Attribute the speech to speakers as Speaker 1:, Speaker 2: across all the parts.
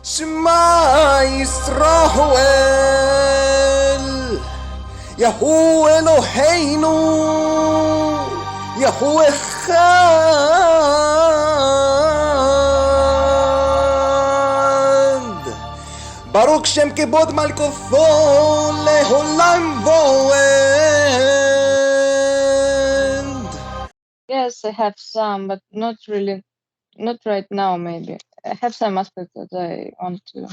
Speaker 1: Shema Yisrael, Yahu Eloheinu, Yahu Echad. Baruch Shem Kebod Malkotho Leholam Voed.
Speaker 2: Yes, I have some, but not really, not right now, maybe. I have some aspects that I want to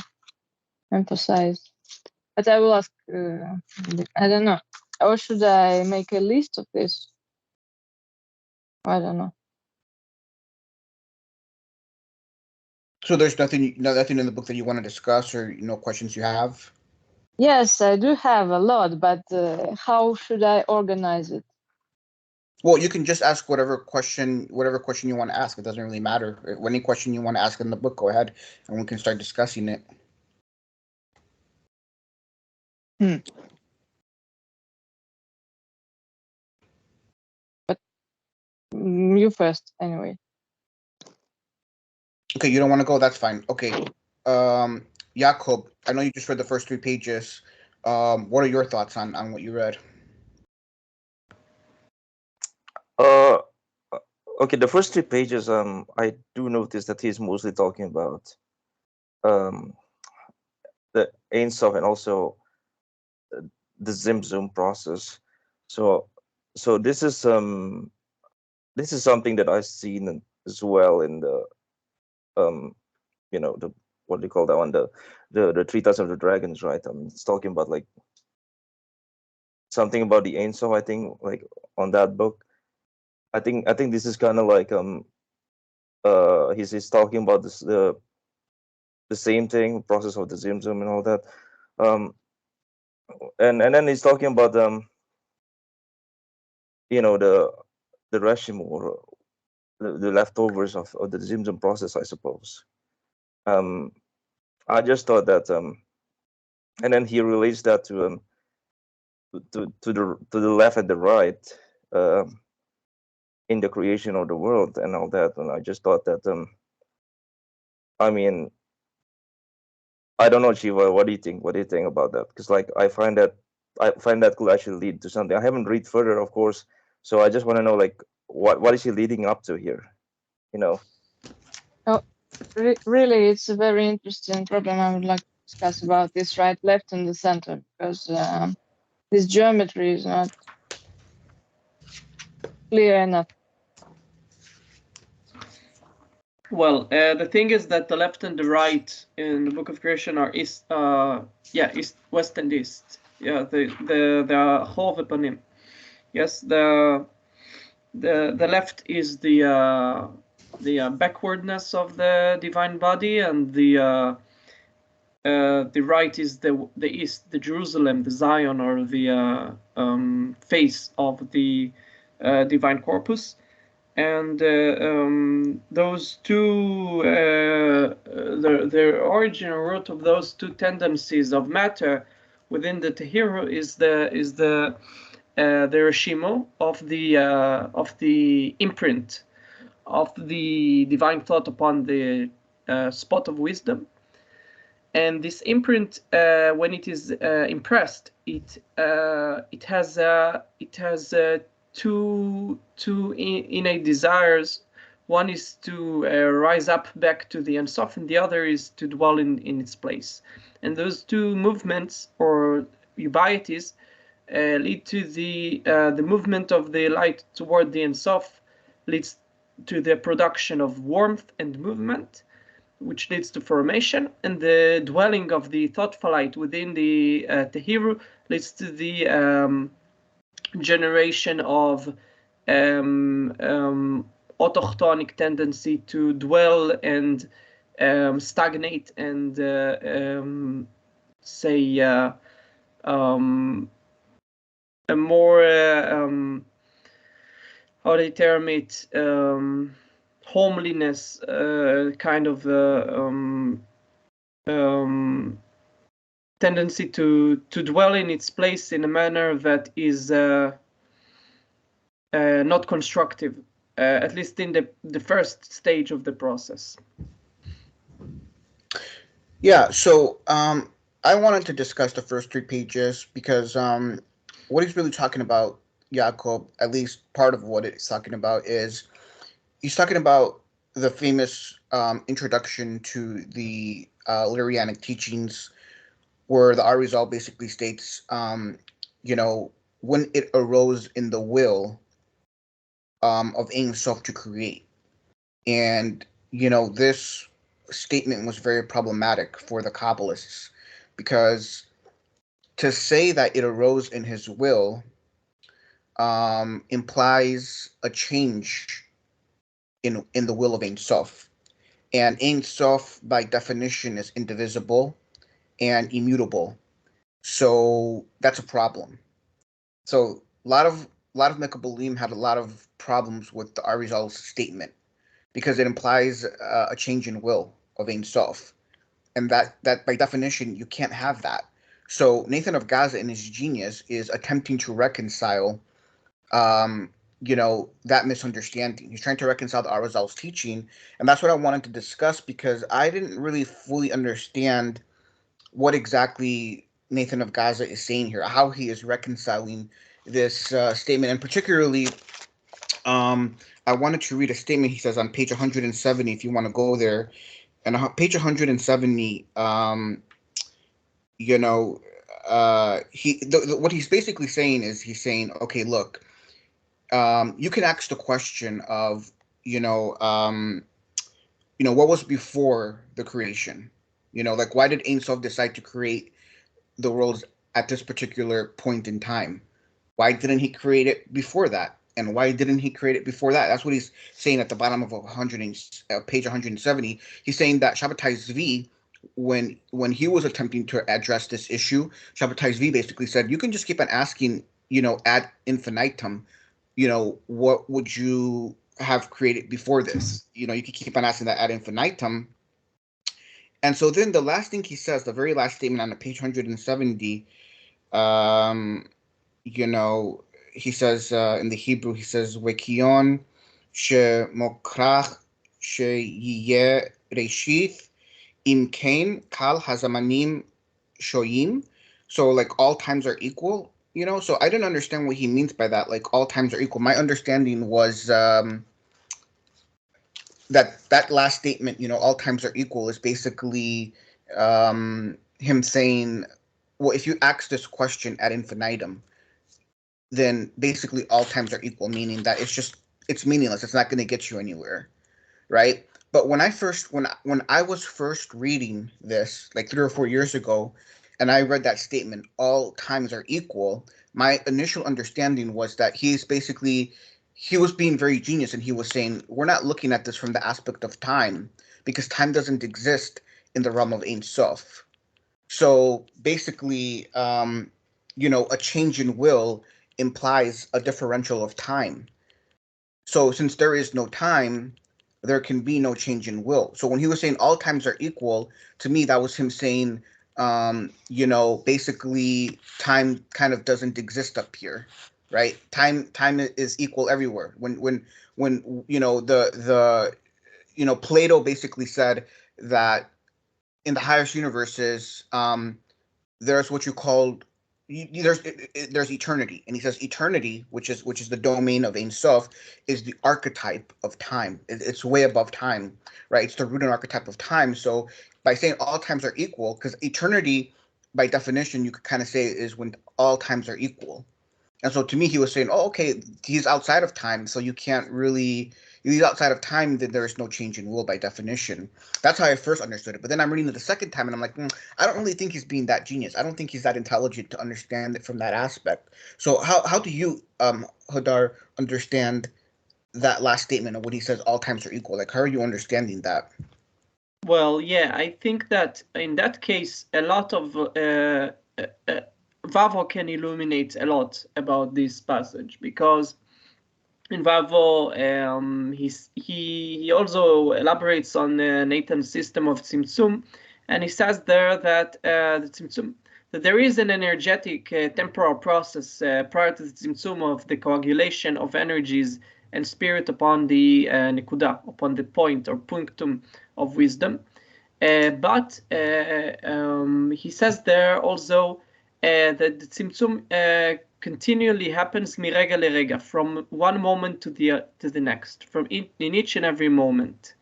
Speaker 2: emphasize, but I will ask, I don't know. Or should I make a list of this? I don't know.
Speaker 3: So there's nothing in the book that you want to discuss, or questions you have?
Speaker 2: Yes, I do have a lot, but how should I organize it?
Speaker 3: Well, you can just ask whatever question you want to ask. It doesn't really matter. Any question you want to ask in the book, go ahead, and we can start discussing it.
Speaker 2: But you first, anyway.
Speaker 3: Okay, you don't want to go. That's fine. Okay, Jakob, I know you just read the first 3 pages. What are your thoughts on what you read?
Speaker 4: Okay, the first 3 pages, I do notice that he's mostly talking about the Ein Sof and also the Zimzum process. So this is something that I've seen as well in the the what do you call that one, the Treatise of the Dragons, right? It's talking about like something about the Ein Sof, I think, like on that book. I think this is kind of like he's talking about this the same thing, process of the Zimzum and all that, and then he's talking about the Reshim, or the leftovers of the Zimzum process, I suppose. I just thought that and then he relates that to the left and the right in the creation of the world and all that, and I just thought that I mean, I don't know, Shiva, what do you think about that? Because like I find that could actually lead to something. I haven't read further, of course, so I just want to know, like, what is he leading up to here?
Speaker 2: Oh, really, it's a very interesting problem. I would like to discuss about this right, left, and the center, because this geometry is not clear enough.
Speaker 5: Well, the thing is that the left and the right in the Book of Creation are east, west and east. Yeah, the Hov Epanim. Yes, the left is the backwardness of the divine body, and the right is the east, the Jerusalem, the Zion, or the face of the divine corpus. And those two, the origin or root of those two tendencies of matter within the Tehillah is the reshimo of the imprint of the divine thought upon the spot of wisdom. And this imprint, when it is impressed, it has two innate desires. One is to rise up back to the Ein Sof, and the other is to dwell in its place. And those two movements, or ubieties, lead to the movement of the light toward the Ein Sof, leads to the production of warmth and movement, which leads to formation, and the dwelling of the thoughtful light within the Tehillah leads to the generation of autochtonic tendency to dwell and stagnate and say a more how they term it, homeliness, kind of tendency to dwell in its place in a manner that is not constructive, at least in the first stage of the process.
Speaker 3: Yeah, so I wanted to discuss the first 3 pages because what he's really talking about, Jacob, at least part of what it's talking about is he's talking about the famous introduction to the Lurianic teachings, where the Arizal basically states, when it arose in the will of Ein Sof to create. And, this statement was very problematic for the Kabbalists because to say that it arose in his will implies a change in the will of Ein Sof. And Ein Sof, by definition, is indivisible and immutable. So that's a problem. So a lot of Mekabalim had a lot of problems with the Arizal's statement because it implies a change in will of Ein Sof, and that by definition you can't have that. So Nathan of Gaza, in his genius, is attempting to reconcile, that misunderstanding. He's trying to reconcile the Arizal's teaching, and that's what I wanted to discuss because I didn't really fully understand what exactly Nathan of Gaza is saying here, how he is reconciling this statement, and particularly, I wanted to read a statement he says on page 170. If you want to go there, and on page 170, what he's basically saying is he's saying, okay, look, you can ask the question of, what was before the creation? Like why did Ein Sof decide to create the worlds at this particular point in time? Why didn't he create it before that? And why didn't he create it before that? That's what he's saying at the bottom of page 170. He's saying that Shabbatai Zvi, when he was attempting to address this issue, Shabbatai Zvi basically said, you can just keep on asking, ad infinitum, what would you have created before this? You can keep on asking that ad infinitum. And so then the last thing he says, the very last statement on the page 170, he says in the Hebrew, he says, "Vekion shemokrach sheyeh reshith im kain kal hazamanim shoyim." So like all times are equal, So I didn't understand what he means by that. Like all times are equal. My understanding was that last statement, all times are equal, is basically him saying, well, if you ask this question ad infinitum, then basically all times are equal, meaning that it's meaningless. It's not going to get you anywhere, right? But when I was first reading this, like 3 or 4 years ago, and I read that statement, all times are equal, my initial understanding was that he was being very genius, and he was saying, we're not looking at this from the aspect of time, because time doesn't exist in the realm of Ein Sof. So basically, a change in will implies a differential of time. So since there is no time, there can be no change in will. So when he was saying all times are equal, to me, that was him saying, basically time kind of doesn't exist up here, right? Time is equal everywhere. When Plato basically said that in the highest universes, there's what you called there's eternity, and he says eternity, which is the domain of Ein Sof, is the archetype of time. It's way above time, right? It's the root and archetype of time. So by saying all times are equal, because eternity, by definition, you could kind of say is when all times are equal. And so to me, he was saying, oh, okay, he's outside of time, so you can't really. He's outside of time, then there is no change in will by definition. That's how I first understood it. But then I'm reading it the second time, and I'm like, I don't really think he's being that genius. I don't think he's that intelligent to understand it from that aspect. So how do you, Hadar, understand that last statement of when he says all times are equal? Like, how are you understanding that?
Speaker 5: Well, yeah, I think that in that case, a lot of Vavo can illuminate a lot about this passage, because in Vavo, he also elaborates on Nathan's system of Tzimtzum, and he says there that the Tzimtzum, that there is an energetic temporal process prior to the Tzimtzum of the coagulation of energies and spirit upon the Nekuda, upon the point or punctum of wisdom. But he says there also that the tzimtzum continually happens mirega lerega, from one moment to the next, from in each and every moment.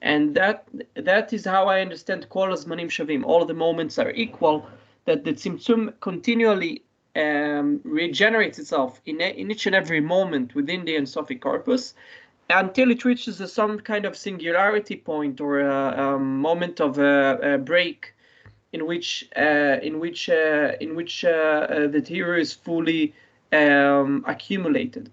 Speaker 5: And that is how I understand kol hazmanim shavim. All the moments are equal. That the tzimtzum continually regenerates itself in each and every moment within the Ein Sofi corpus, until it reaches some kind of singularity point or a moment of a break, in which the theory is fully accumulated.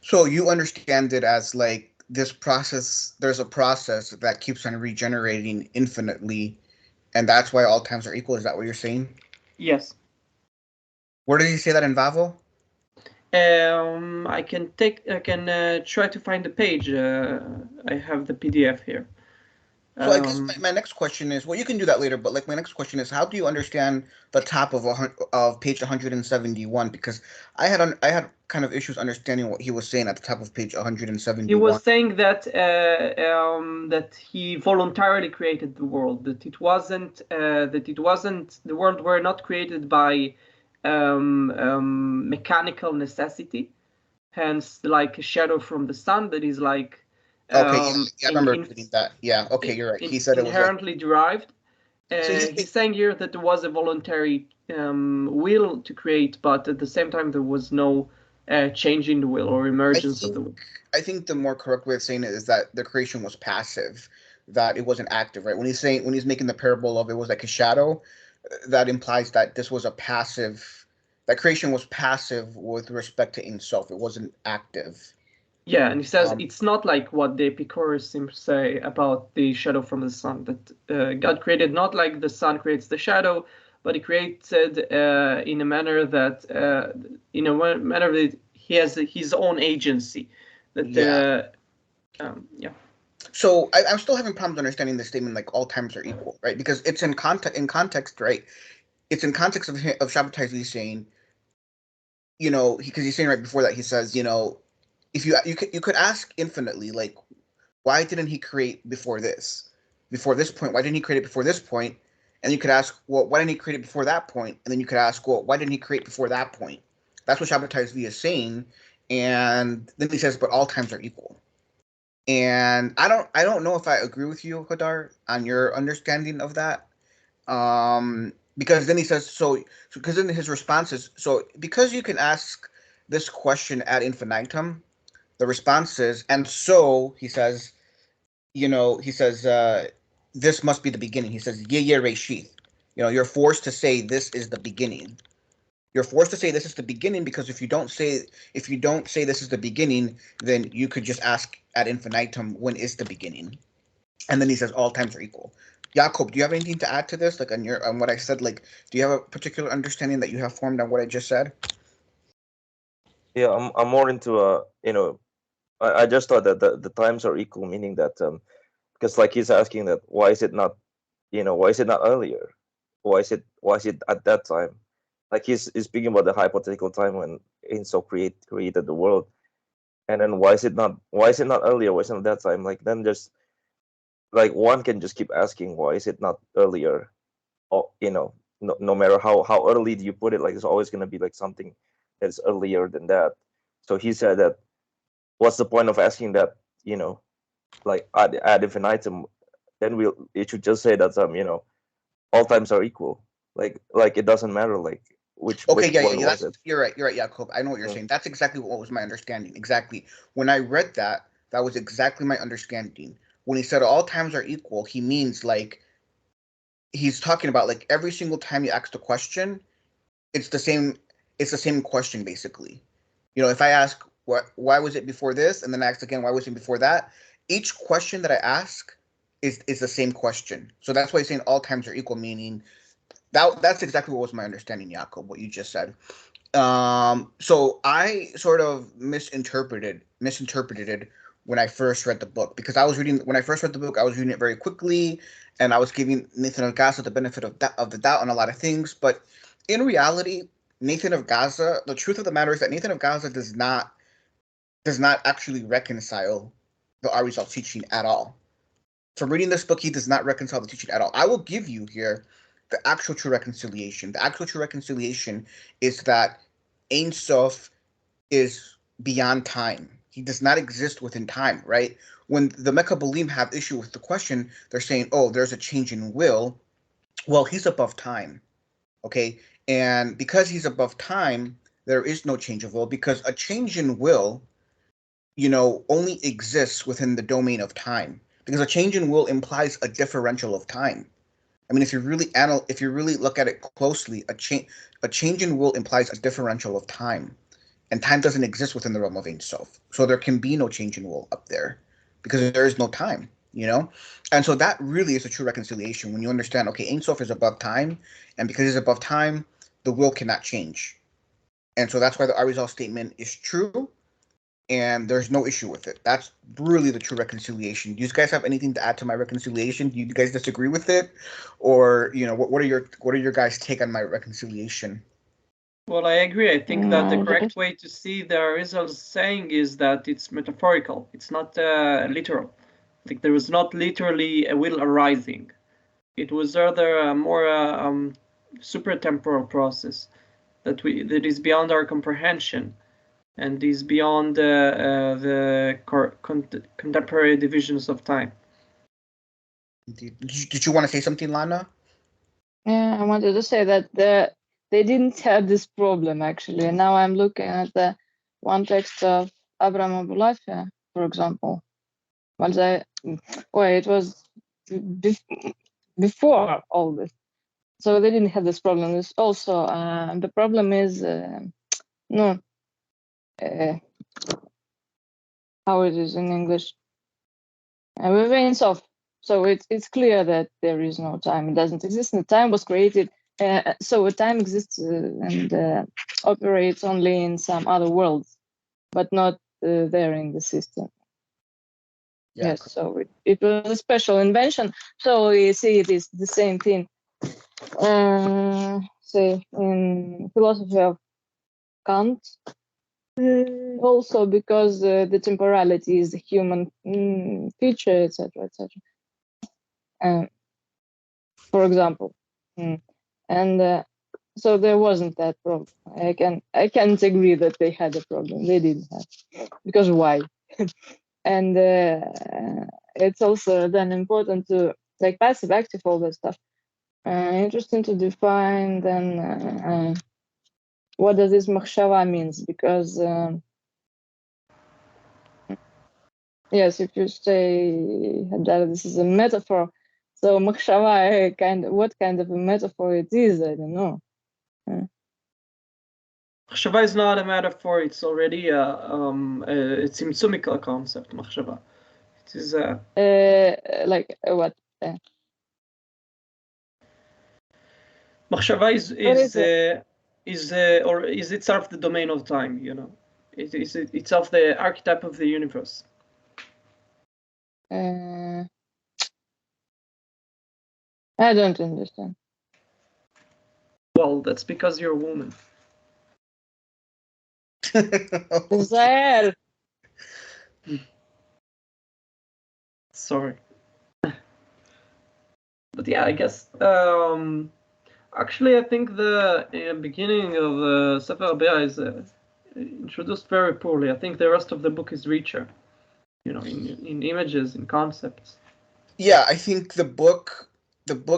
Speaker 3: So you understand it as like this process, there's a process that keeps on regenerating infinitely, and that's why all times are equal. Is that what you're saying?
Speaker 5: Yes.
Speaker 3: Where did he say that in Vavo?
Speaker 5: I can try to find the page. I have the PDF here.
Speaker 3: So I guess my next question is, well, you can do that later, but like my next question is, how do you understand the top of page 171? Because I had kind of issues understanding what he was saying at the top of page 171.
Speaker 5: He was saying that that he voluntarily created the world. That it wasn't the world were not created by mechanical necessity, hence like a shadow from the sun. That is like
Speaker 3: okay, yeah, I remember reading that. Yeah, okay, you're right. He said it was
Speaker 5: inherently derived.
Speaker 3: So
Speaker 5: he's saying here that there was a voluntary will to create, but at the same time there was no change in the will or emergence of the will.
Speaker 3: I think the more correct way of saying it is that the creation was passive, that it wasn't active, right? When he's making the parable of it was like a shadow, that implies that this was a passive, that creation was passive with respect to Ein Sof. It wasn't active.
Speaker 5: Yeah, and he says it's not like what the Epicureans seem to say about the shadow from the sun, that God created not like the sun creates the shadow, but he created in a manner that he has his own agency. That yeah.
Speaker 3: So I'm still having problems understanding the statement like all times are equal, right? Because it's in context, right? It's in context of Shabbatai Tzvi saying, you know, because he's saying right before that, he says, you know, if you could ask infinitely, like, why didn't he create before this point? Why didn't he create it before this point? And you could ask, well, why didn't he create it before that point? And then you could ask, well, why didn't he create before that point? That's what Shabbatai Tzvi is saying. And then he says, but all times are equal. And I don't know if I agree with you, Hadar, on your understanding of that. Because then he says, because then his response is, so because you can ask this question ad infinitum, the response is, and so he says, you know, this must be the beginning. He says, ye reshith. You know, you're forced to say this is the beginning. You're forced to say this is the beginning, because if you don't say this is the beginning, then you could just ask ad infinitum, when is the beginning? And then he says all times are equal. Jakob, do you have anything to add to this? Like on what I said, like, do you have a particular understanding that you have formed on what I just said?
Speaker 4: Yeah, I'm more into you know, I just thought that the times are equal, meaning that because like he's asking that why is it not earlier? Why is it at that time? Like he's speaking about the hypothetical time when Ein Sof created the world, and then why is it not earlier? Why is it not that time? Like then just like one can just keep asking why is it not earlier? Or you know, no matter how early do you put it, like it's always gonna be like something that's earlier than that. So he said that what's the point of asking that, you know, like ad infinitum? Then it should just say that you know, all times are equal. Like it doesn't matter like which one was it.
Speaker 3: You're right, Jakob. I know what you're saying. That's exactly what was my understanding. Exactly. When I read that, that was exactly my understanding. When he said all times are equal, he means like he's talking about like every single time you ask the question, it's the same question basically. You know, if I ask why was it before this, and then I ask again why was it before that, each question that I ask is the same question. So that's why he's saying all times are equal, meaning that's exactly what was my understanding, Jakob, what you just said. So I sort of misinterpreted it when I first read the book, because when I first read the book, I was reading it very quickly, and I was giving Nathan of Gaza the benefit of the doubt on a lot of things. But in reality, Nathan of Gaza, the truth of the matter is that Nathan of Gaza does not actually reconcile the Arizal teaching at all. From reading this book, he does not reconcile the teaching at all. I will give you here the actual true reconciliation. The actual true reconciliation is that Ein Sof is beyond time. He does not exist within time, right? When the Mekabalim have issue with the question, they're saying, oh, there's a change in will. Well, he's above time, okay? And because he's above time, there is no change of will, because a change in will, only exists within the domain of time. Because a change in will implies a differential of time. I mean, if you really look at it closely, a change in will implies a differential of time, and time doesn't exist within the realm of Ein Sof. So there can be no change in will up there, because there is no time, And so that really is a true reconciliation when you understand, okay, Ein Sof is above time, and because he's above time, the will cannot change. And so that's why the Arizal statement is true, and there's no issue with it. That's really the true reconciliation. Do you guys have anything to add to my reconciliation? Do you guys disagree with it, or what are your guys' take on my reconciliation?
Speaker 5: Well, I agree. I think that the correct way to see the Arizal's saying is that it's metaphorical. It's not literal. I think there was not literally a will arising. It was rather a more supratemporal process that is beyond our comprehension, and is beyond the contemporary divisions of time.
Speaker 3: Did you want to say something, Lana?
Speaker 2: Yeah, I wanted to say that they didn't have this problem, actually. Now I'm looking at the one text of Abraham Abulafia, for example. It was before all this. So they didn't have this problem. This also, the problem is, how it is in English. With Ein Sof. So it's clear that there is no time. It doesn't exist, and the time was created. So a time exists and operates only in some other worlds, but not there in the system. Yeah, yes, so it was a special invention. So we see it is the same thing. Say in philosophy of Kant, also because the temporality is a human feature, etc., etc. For example, and so there wasn't that problem. I can't agree that they had a problem. They didn't have, because why? And it's also then important to like passive, active, all that stuff. Interesting to define then what does this machshava means, because yes, if you say that this is a metaphor, so machshava what kind of a metaphor it is, I don't know.
Speaker 5: Machshava is not a metaphor. It's already it's a tzimtzumic concept. Machshava. It is
Speaker 2: like what?
Speaker 5: Machshava is itself the domain of time. It is itself the archetype of the universe.
Speaker 2: I don't understand.
Speaker 5: Well, that's because you're a woman.
Speaker 2: Israel.
Speaker 5: Sorry. But yeah, I guess actually I think the beginning of the Sefer HaBriah is introduced very poorly. I think the rest of the book is richer, in images, in concepts.
Speaker 3: Yeah, I think the book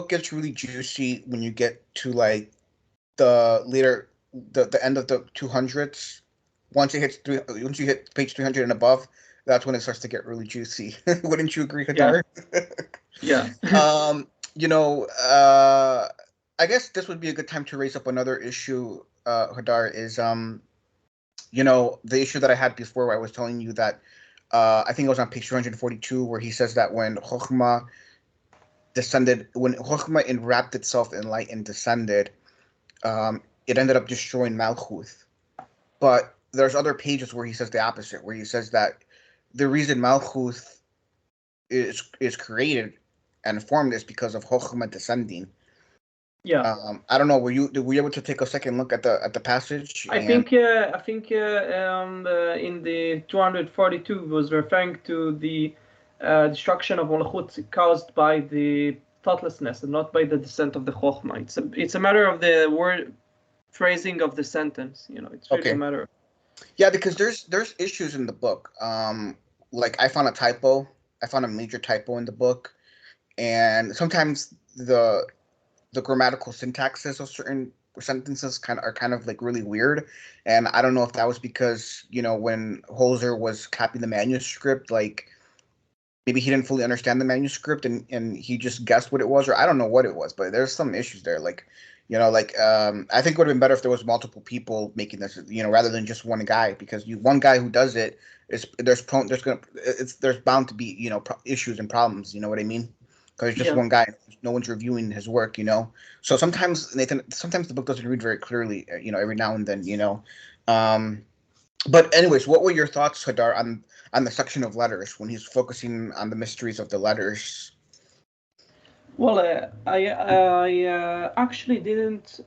Speaker 3: gets really juicy when you get to like the end of the 200s. Once you hit page 300 and above, that's when it starts to get really juicy. Wouldn't you agree, Hadar?
Speaker 5: Yeah.
Speaker 3: I guess this would be a good time to raise up another issue, Hadar, is the issue that I had before where I was telling you that I think it was on page 242 where he says that when Chokhmah enwrapped itself in light and descended, it ended up destroying Malchuth. But there's other pages where he says the opposite, where he says that the reason Malchuth is created and formed is because of Chokhmah descending.
Speaker 5: Yeah.
Speaker 3: I don't know. Were you able to take a second look at the passage?
Speaker 5: I think in the 242 was referring to the destruction of Malachut caused by the thoughtlessness and not by the descent of the Chokhmah. It's a matter of the word phrasing of the sentence. It's really a matter of.
Speaker 3: Yeah, because there's issues in the book. Like I found a typo. I found a major typo in the book, and sometimes the grammatical syntaxes of certain sentences are kind of like really weird, and I don't know if that was because when Holzer was copying the manuscript, like maybe he didn't fully understand the manuscript and he just guessed what it was, or I don't know what it was, but there's some issues there. Like, I think it would have been better if there was multiple people making this, rather than just one guy, because one guy who does it there's bound to be, issues and problems. You know what I mean? Because it's just one guy, no one's reviewing his work. So sometimes sometimes the book doesn't read very clearly. Every now and then. But anyways, what were your thoughts, Hadar, on the section of letters when he's focusing on the mysteries of the letters?
Speaker 5: Well, I actually didn't.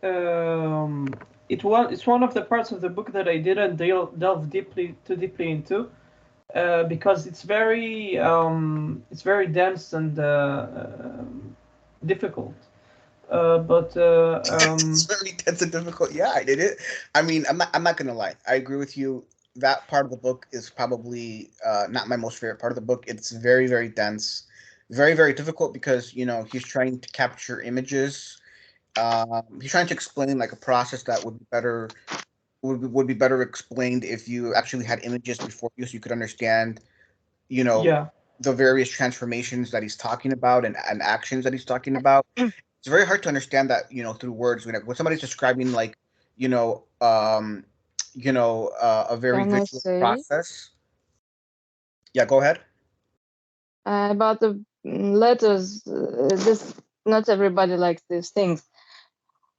Speaker 5: It's one of the parts of the book that I didn't delve too deeply into, because it's very dense and difficult. But
Speaker 3: It's very dense and difficult. Yeah, I did it. I mean, I'm not gonna lie. I agree with you. That part of the book is probably not my most favorite part of the book. It's very, very dense, very, very difficult because he's trying to capture images. He's trying to explain like a process that would be better explained if you actually had images before you, so you could understand, the various transformations that he's talking about and actions that he's talking about. It's very hard to understand that through words when somebody's describing like a very
Speaker 2: Can I
Speaker 3: visual
Speaker 2: say
Speaker 3: process. Yeah, go ahead.
Speaker 2: about the letters? This not everybody likes these things.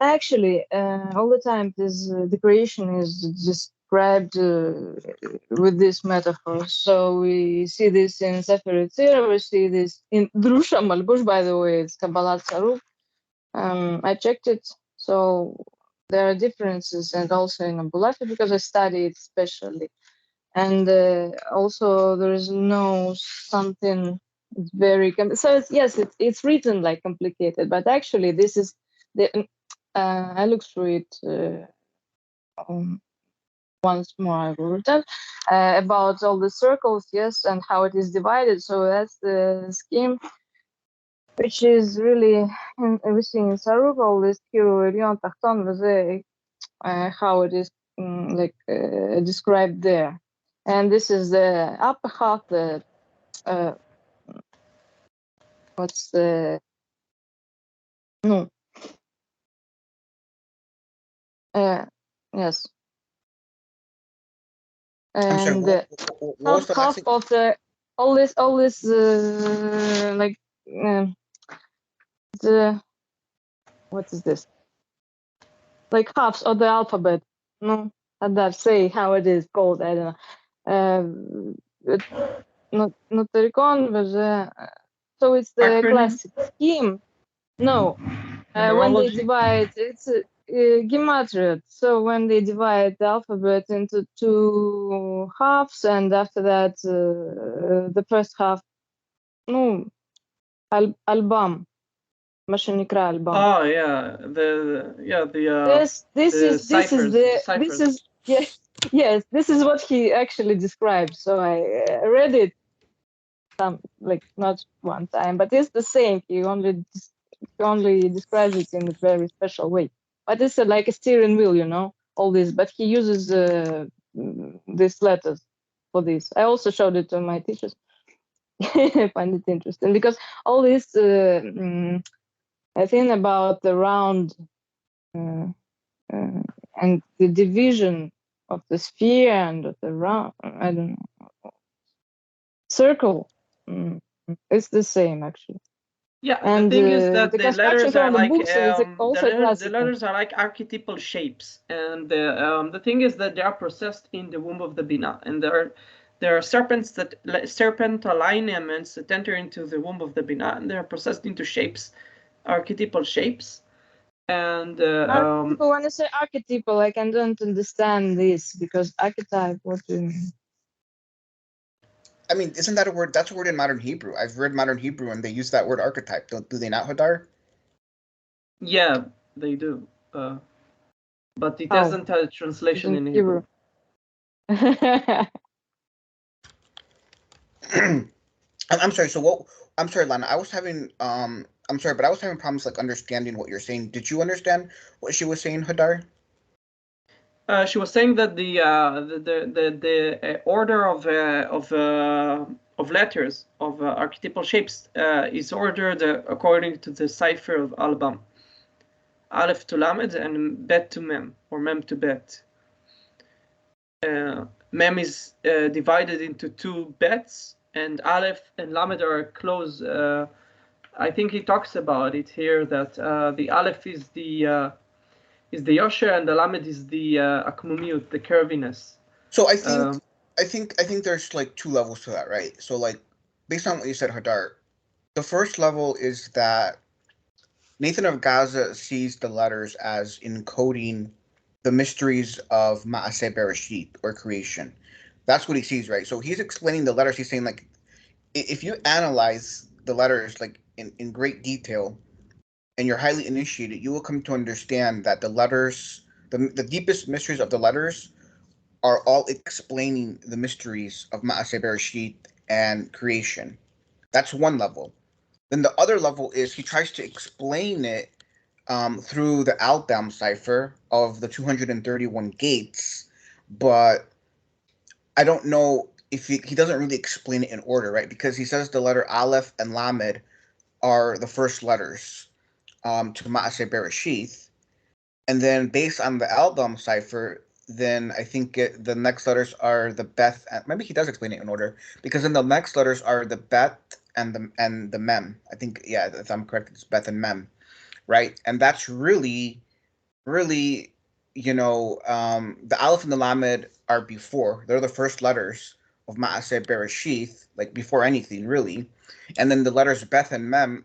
Speaker 2: Actually, all the time, this the creation is described with this metaphor. So we see this in Sefer HaBriah, we see this in Drusha Malbush, by the way, it's Kabbalat Saruf. I checked it, so there are differences, and also in Abulafi, because I study it specially. And also there is no something very so it's written like complicated, but actually this is the I looked through it once more. I will return about all the circles, yes, and how it is divided. So that's the scheme, which is really in everything in Saruf, all this Kiro, Rion, Tachton, how it is described there. And this is the upper half, the what's the no yes,
Speaker 3: I'm sorry.
Speaker 2: and
Speaker 3: What was the last
Speaker 2: half
Speaker 3: thing?
Speaker 2: of the all this like the what is this, like halves of the alphabet. No, that say how it is called. I don't know. Not the recon, but so it's the
Speaker 5: Acronym?
Speaker 2: classic scheme. No, when they
Speaker 5: Numerology?
Speaker 2: divide, it's gematria. So when they divide the alphabet into two halves, and after that, the first half, no, album, מה שנקרא album.
Speaker 5: Oh yeah, the
Speaker 2: This is
Speaker 5: ciphers.
Speaker 2: yes, this is what he actually describes. So I read it not one time, but it's the same. He only describes it in a very special way. But it's like a steering wheel, all this. But he uses these letters for this. I also showed it to my teachers. I find it interesting because all this, I think about the round and the division of the sphere and of the round, I don't know, circle. It's the same actually.
Speaker 5: Yeah,
Speaker 2: And
Speaker 5: the thing is that
Speaker 2: the
Speaker 5: the
Speaker 2: construction
Speaker 5: letters are
Speaker 2: from the
Speaker 5: like
Speaker 2: books is also
Speaker 5: the
Speaker 2: classical.
Speaker 5: letters are like archetypal shapes, and the thing is that they are processed in the womb of the Bina, and there are serpentine lineaments that enter into the womb of the Bina, and they are processed into shapes, archetypal shapes, And
Speaker 2: People want to say archetypal, like I don't understand this because archetype. What do you mean?
Speaker 3: I mean, isn't that a word? That's a word in modern Hebrew. I've read modern Hebrew, and they use that word archetype. Do they not, Hadar?
Speaker 5: yeah, they do. But it
Speaker 2: Oh.
Speaker 5: doesn't have a translation in Hebrew.
Speaker 3: I'm sorry. So what? I'm sorry, Lana. I was having I'm sorry, but I was having problems like understanding what you're saying. Did you understand what she was saying, Hadar?
Speaker 5: She was saying that the order of letters of archetypal shapes is ordered according to the cipher of Albam. Aleph to Lamed and Bet to Mem, or Mem to Bet. Mem is divided into two bets, and Aleph and Lamed are close. I think he talks about it here that the Aleph is the Yosher and the Lamed is the Akmumiut, the curviness.
Speaker 3: So I think there's like two levels to that, right? So like based on what you said, Hadar, the first level is that Nathan of Gaza sees the letters as encoding the mysteries of Maaseh Bereshit, or creation. That's what he sees, right? So he's explaining the letters. He's saying like, if you analyze the letters like in great detail, and you're highly initiated, you will come to understand that the letters, the deepest mysteries of the letters, are all explaining the mysteries of Maaseh Bereshit and creation. That's one level. Then the other level is he tries to explain it through the Aldam cipher of the 231 gates, but I don't know if he doesn't really explain it in order, right? Because he says the letter Aleph and Lamed are the first letters to Maaseh Bereshit, and then based on the Aldam cipher, then I think the next letters are the Beth. Maybe he does explain it in order, because then the next letters are the Bet and the Mem. I think, yeah, if I'm correct, it's Beth and Mem, right? And that's really, really, the Aleph and the Lamed are before. They're the first letters of Maaseh Bereshit, like before anything, really. And then the letters Beth and Mem,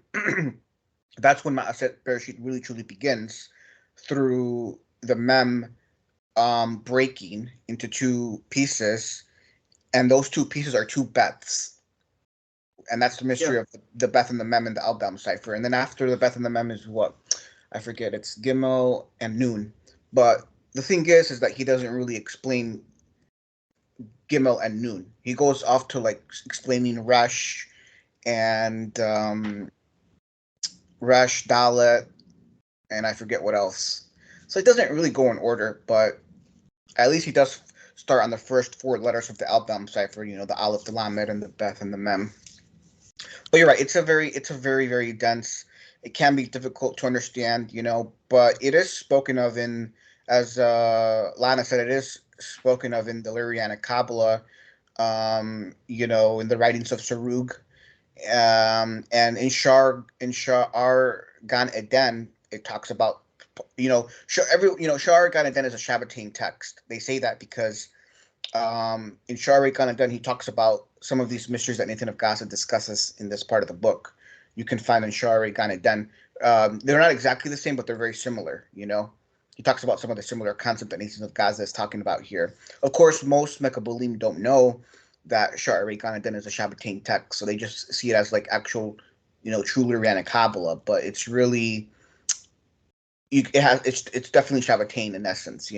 Speaker 3: that's when Maaseh Bereshit really truly begins, through the Mem breaking into two pieces, and those two pieces are two Beths. And that's the mystery of the Beth and the Mem in the Aldam cipher. And then after the Beth and the Mem is what? I forget. It's Gimel and Nun. But the thing is that he doesn't really explain Gimel and Nun. He goes off to like explaining Resh and Resh, Dalet, and I forget what else. So it doesn't really go in order, but at least he does start on the first four letters of the Aldam cipher, the Aleph, the Lamed, and the Beth and the Mem. But you're right, it's a very, very dense. It can be difficult to understand, but it is spoken of in, as Lana said, it is spoken of in the Lyrianic Kabbalah, in the writings of Sarug, and in Sha'ar Gan Eden, it talks about, Sha'ar Gan Eden is a Shabbatain text. They say that because in Sha'ar Gan Eden, he talks about some of these mysteries that Nathan of Gaza discusses in this part of the book. You can find in Sha'ar Gan Eden. They're not exactly the same, but they're very similar, He talks about some of the similar concepts that Nathan of Gaza is talking about here. Of course, most Mekabulim don't know that Sha'ar Gan Eden is a Shabbatain text, so they just see it as like actual, true Lyrianic Kabbalah, but it's really, it's definitely Shabbatain in essence,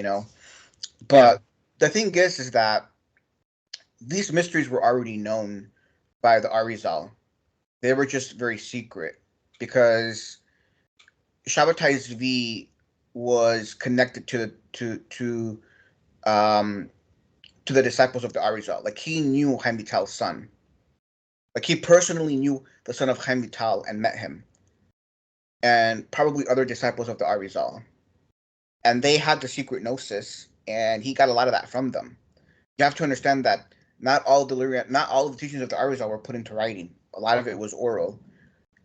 Speaker 3: But the thing is that these mysteries were already known by the Arizal. They were just very secret because Shabbatai Zvi was connected to the disciples of the Arizal. Like, he knew Chaim Vital's son. Like, he personally knew the son of Chaim Vital and met him, and probably other disciples of the Arizal. And they had the secret gnosis, and he got a lot of that from them. You have to understand that not all of the teachings of the Arizal were put into writing. A lot of it was oral.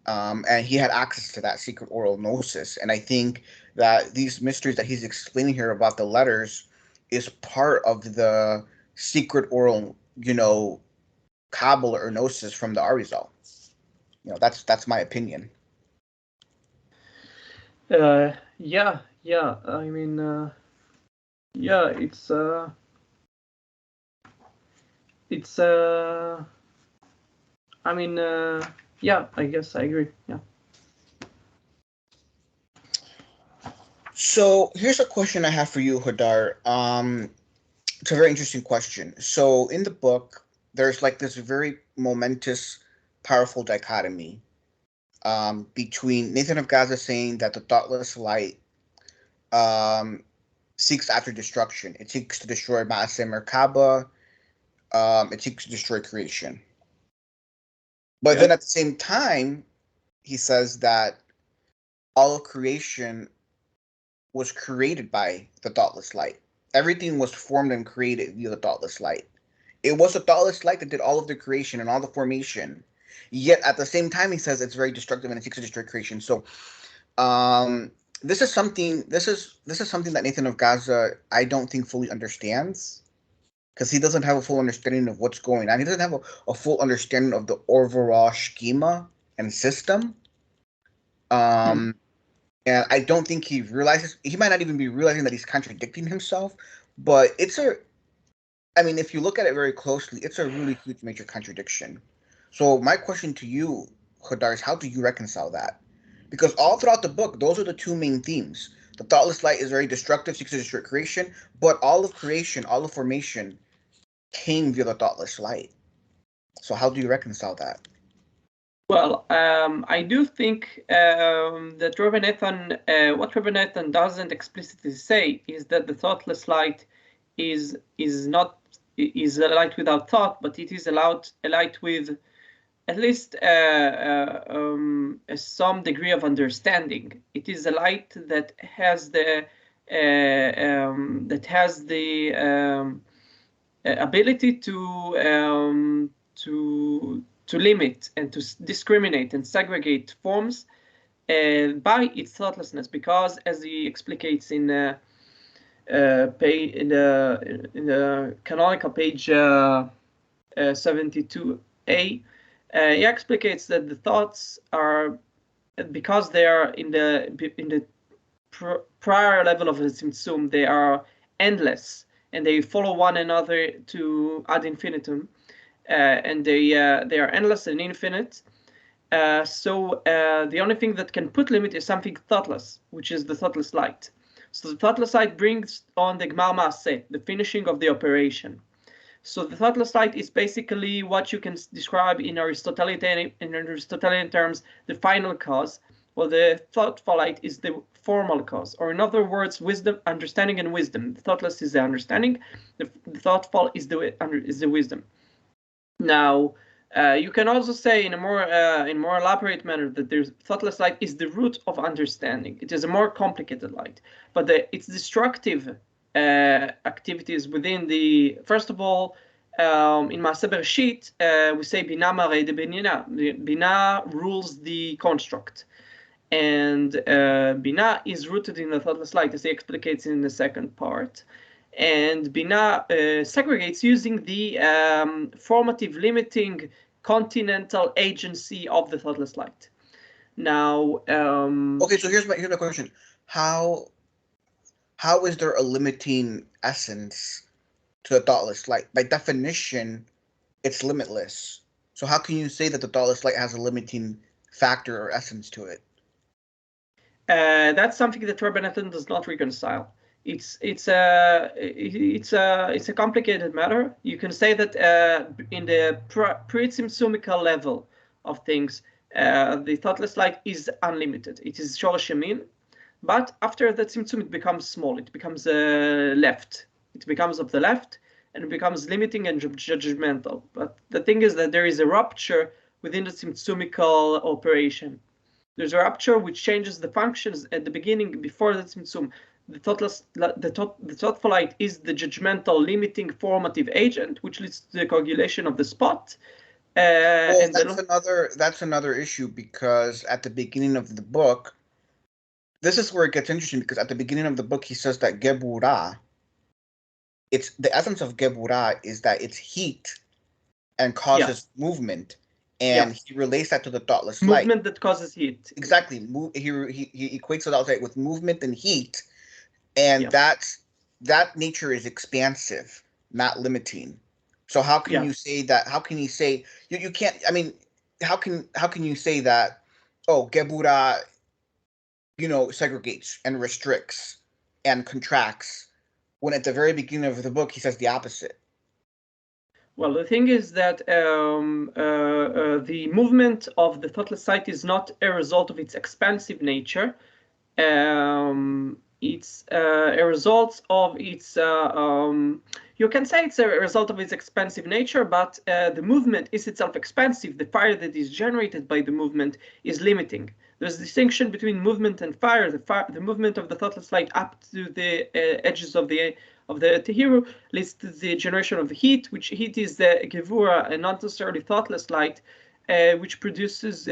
Speaker 3: And he had access to that secret oral gnosis. And I think that these mysteries that he's explaining here about the letters is part of the secret oral, Kabbalah or gnosis from the Arizal. That's my opinion.
Speaker 5: Yeah. I mean, yeah, it's I mean, yeah, I guess I agree. Yeah.
Speaker 3: So here's a question I have for you, Hadar. It's a very interesting question. So in the book, there's like this very momentous, powerful dichotomy between Nathan of Gaza saying that the thoughtless light um, seeks after destruction. It seeks to destroy Ma'aseh Merkaba. It seeks to destroy creation. But then
Speaker 5: Yeah.
Speaker 3: at the same time, he says that all of creation was created by the thoughtless light. Everything was formed and created via the thoughtless light. It was the thoughtless light that did all of the creation and all the formation. Yet at the same time, he says it's very destructive and it seeks to destroy creation. So, this is something. This is something that Nathan of Gaza I don't think fully understands because he doesn't have a full understanding of what's going on. He doesn't have a full understanding of the overall schema and system. Um, and I don't think he realizes. He might not even be realizing that he's contradicting himself. But I mean, if you look at it very closely, it's a really huge major contradiction. So my question to you, Hadar, is how do you reconcile that? Because all throughout the book, those are the two main themes. The thoughtless light is very destructive, seeks to destroy creation, but all of creation, all of formation came via the thoughtless light. So how do you reconcile that?
Speaker 5: Well, I do think that Rabbi Nathan, what Rabbi Nathan doesn't explicitly say is that the thoughtless light is not is a light without thought, but it is a light with at least some degree of understanding. It is a light that has the ability to limit and to discriminate and segregate forms by its thoughtlessness, because as he explicates in the canonical page 72a, he explicates that the thoughts are, because they are in the prior level of the Tzimtzum, they are endless and they follow one another to ad infinitum, and they are endless and infinite. So the only thing that can put limit is something thoughtless, which is the thoughtless light. So the thoughtless light brings on the Gmar Maaseh, the finishing of the operation. So the thoughtless light is basically what you can describe in Aristotelian terms, the final cause, while the thoughtful light is the formal cause. Or in other words, wisdom, understanding, and wisdom. The thoughtless is the understanding. The thoughtful is the wisdom. Now, you can also say in a more elaborate manner that the thoughtless light is the root of understanding. It is a more complicated light, but its destructive activities within the, first of all, in Maaseh Bereshit, we say Bina Marei de Binina. Bina rules the construct, and Bina is rooted in the thoughtless light, as he explicates in the second part. And Bina segregates using the formative limiting continental agency of the thoughtless light. Now,
Speaker 3: Okay, so here's my question: How is there a limiting essence to the thoughtless light? By definition, it's limitless. So how can you say that the thoughtless light has a limiting factor or essence to it?
Speaker 5: That's something that Rabbi Nathan does not reconcile. It's a complicated matter. You can say that in the pre-tzimtzumical level of things, the thoughtless light is unlimited. It is shoresh yamin, but after the tzimtzum, it becomes small. It becomes left. It becomes of the left, and it becomes limiting and judgmental. But the thing is that there is a rupture within the tzimtzumical operation. There's a rupture which changes the functions at the beginning before the tzimtzum. The thoughtful light is the judgmental, limiting, formative agent, which leads to the coagulation of the spot.
Speaker 3: Well, that's another issue, because at the beginning of the book, this is where it gets interesting, because at the beginning of the book he says that Geburah, it's the essence of Geburah is that it's heat and causes movement and he relates that to the thoughtless light.
Speaker 5: Movement that causes heat.
Speaker 3: Exactly. He equates the thoughtless light with movement and heat, and that nature is expansive, not limiting. So how can you say that? How can you say you can't? I mean, how can you say that? Oh, Gebura, segregates and restricts and contracts, when at the very beginning of the book he says the opposite.
Speaker 5: Well, the thing is that the movement of the thoughtless light is not a result of its expansive nature. It's a result of its, you can say it's a result of its expansive nature, but the movement is itself expansive. The fire that is generated by the movement is limiting. There's a distinction between movement and fire. The movement of the thoughtless light up to the edges of the Tehiru leads to the generation of heat, which heat is the Gevura, and not necessarily thoughtless light, which produces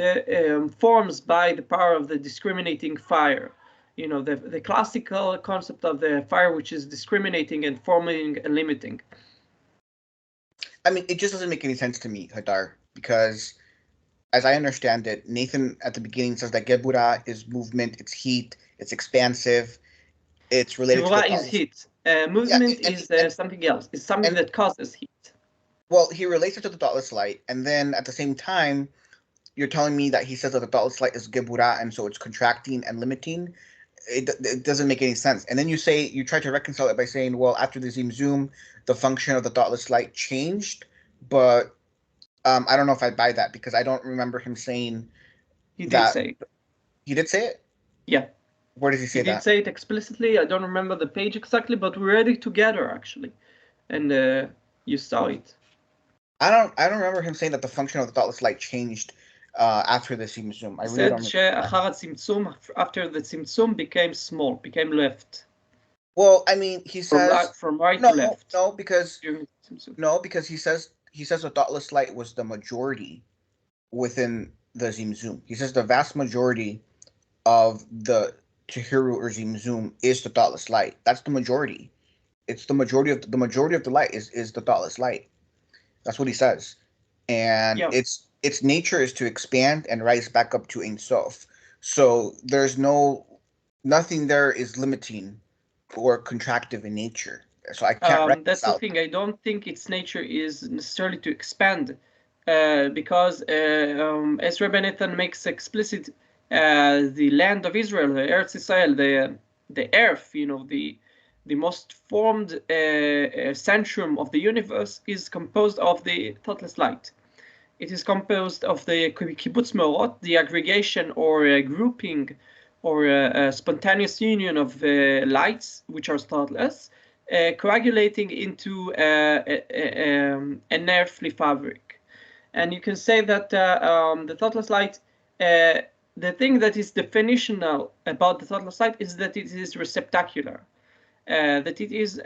Speaker 5: forms by the power of the discriminating fire. The classical concept of the fire, which is discriminating and forming and limiting.
Speaker 3: I mean, it just doesn't make any sense to me, Hadar, because as I understand it, Nathan at the beginning says that Gebura is movement, it's heat, it's expansive, it's related
Speaker 5: Gebura
Speaker 3: to
Speaker 5: is heat. Movement is something else. It's something that causes heat.
Speaker 3: Well, he relates it to the thoughtless light, and then at the same time, you're telling me that he says that the thoughtless light is Gebura, and so it's contracting and limiting. It doesn't make any sense. And then you try to reconcile it by saying, well, after the Zoom, the function of the thoughtless light changed, but I don't know if I buy that, because I don't remember him saying
Speaker 5: he did say it.
Speaker 3: He did say it?
Speaker 5: Yeah.
Speaker 3: Where does he say that?
Speaker 5: He did say it explicitly. I don't remember the page exactly, but we read it together actually, and you saw it.
Speaker 3: I don't remember him saying that the function of the thoughtless light changed after the Tzimtzum. I really don't
Speaker 5: remember. After the Tzimtzum became small, became left.
Speaker 3: Well, I mean, he says
Speaker 5: from right to left.
Speaker 3: No, because he says the thoughtless light was the majority within the Tzimtzum. He says the vast majority of the Tehiru or Tzimtzum is the thoughtless light. That's the majority. It's the majority of the light is the thoughtless light. That's what he says, and its nature is to expand and rise back up to Ein Sof. So there's nothing there is limiting or contractive in nature. So I can't reconcile.
Speaker 5: That's the thing. I don't think its nature is necessarily to expand, because as Rabbi Nathan makes explicit, the land of Israel, the Eretz Israel, the earth, the most formed centrum of the universe is composed of the thoughtless light. It is composed of the kibbutz meorot, the aggregation or grouping or a spontaneous union of lights, which are thoughtless, coagulating into an earthly fabric. And you can say that the thoughtless light, the thing that is definitional about the thoughtless light is that it is receptacular. That it is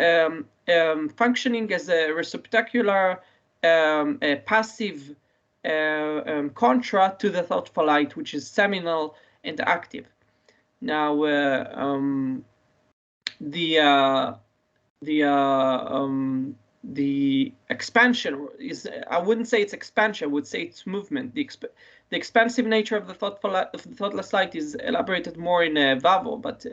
Speaker 5: functioning as a receptacular, a passive contra to the thoughtful light, which is seminal and active. Now, the expansion is, I wouldn't say it's expansion, I would say it's movement. The expansive nature of the thoughtless light is elaborated more in Vavo, but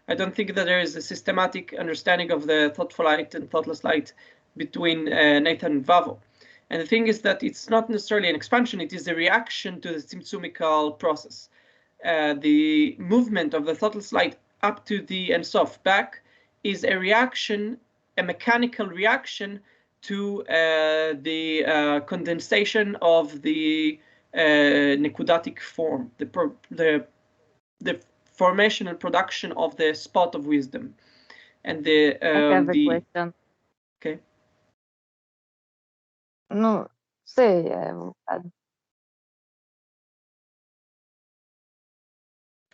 Speaker 5: I don't think that there is a systematic understanding of the thoughtful light and thoughtless light between Nathan and Vavo. And the thing is that it's not necessarily an expansion, it is a reaction to the tzimtzumical process. The movement of the thoughtless light up to the Ein Sof back is a reaction, a mechanical reaction to the condensation of the nekudatic form, the formation and production of the spot of wisdom, and the
Speaker 2: I have a question.
Speaker 5: Okay.
Speaker 2: No, say.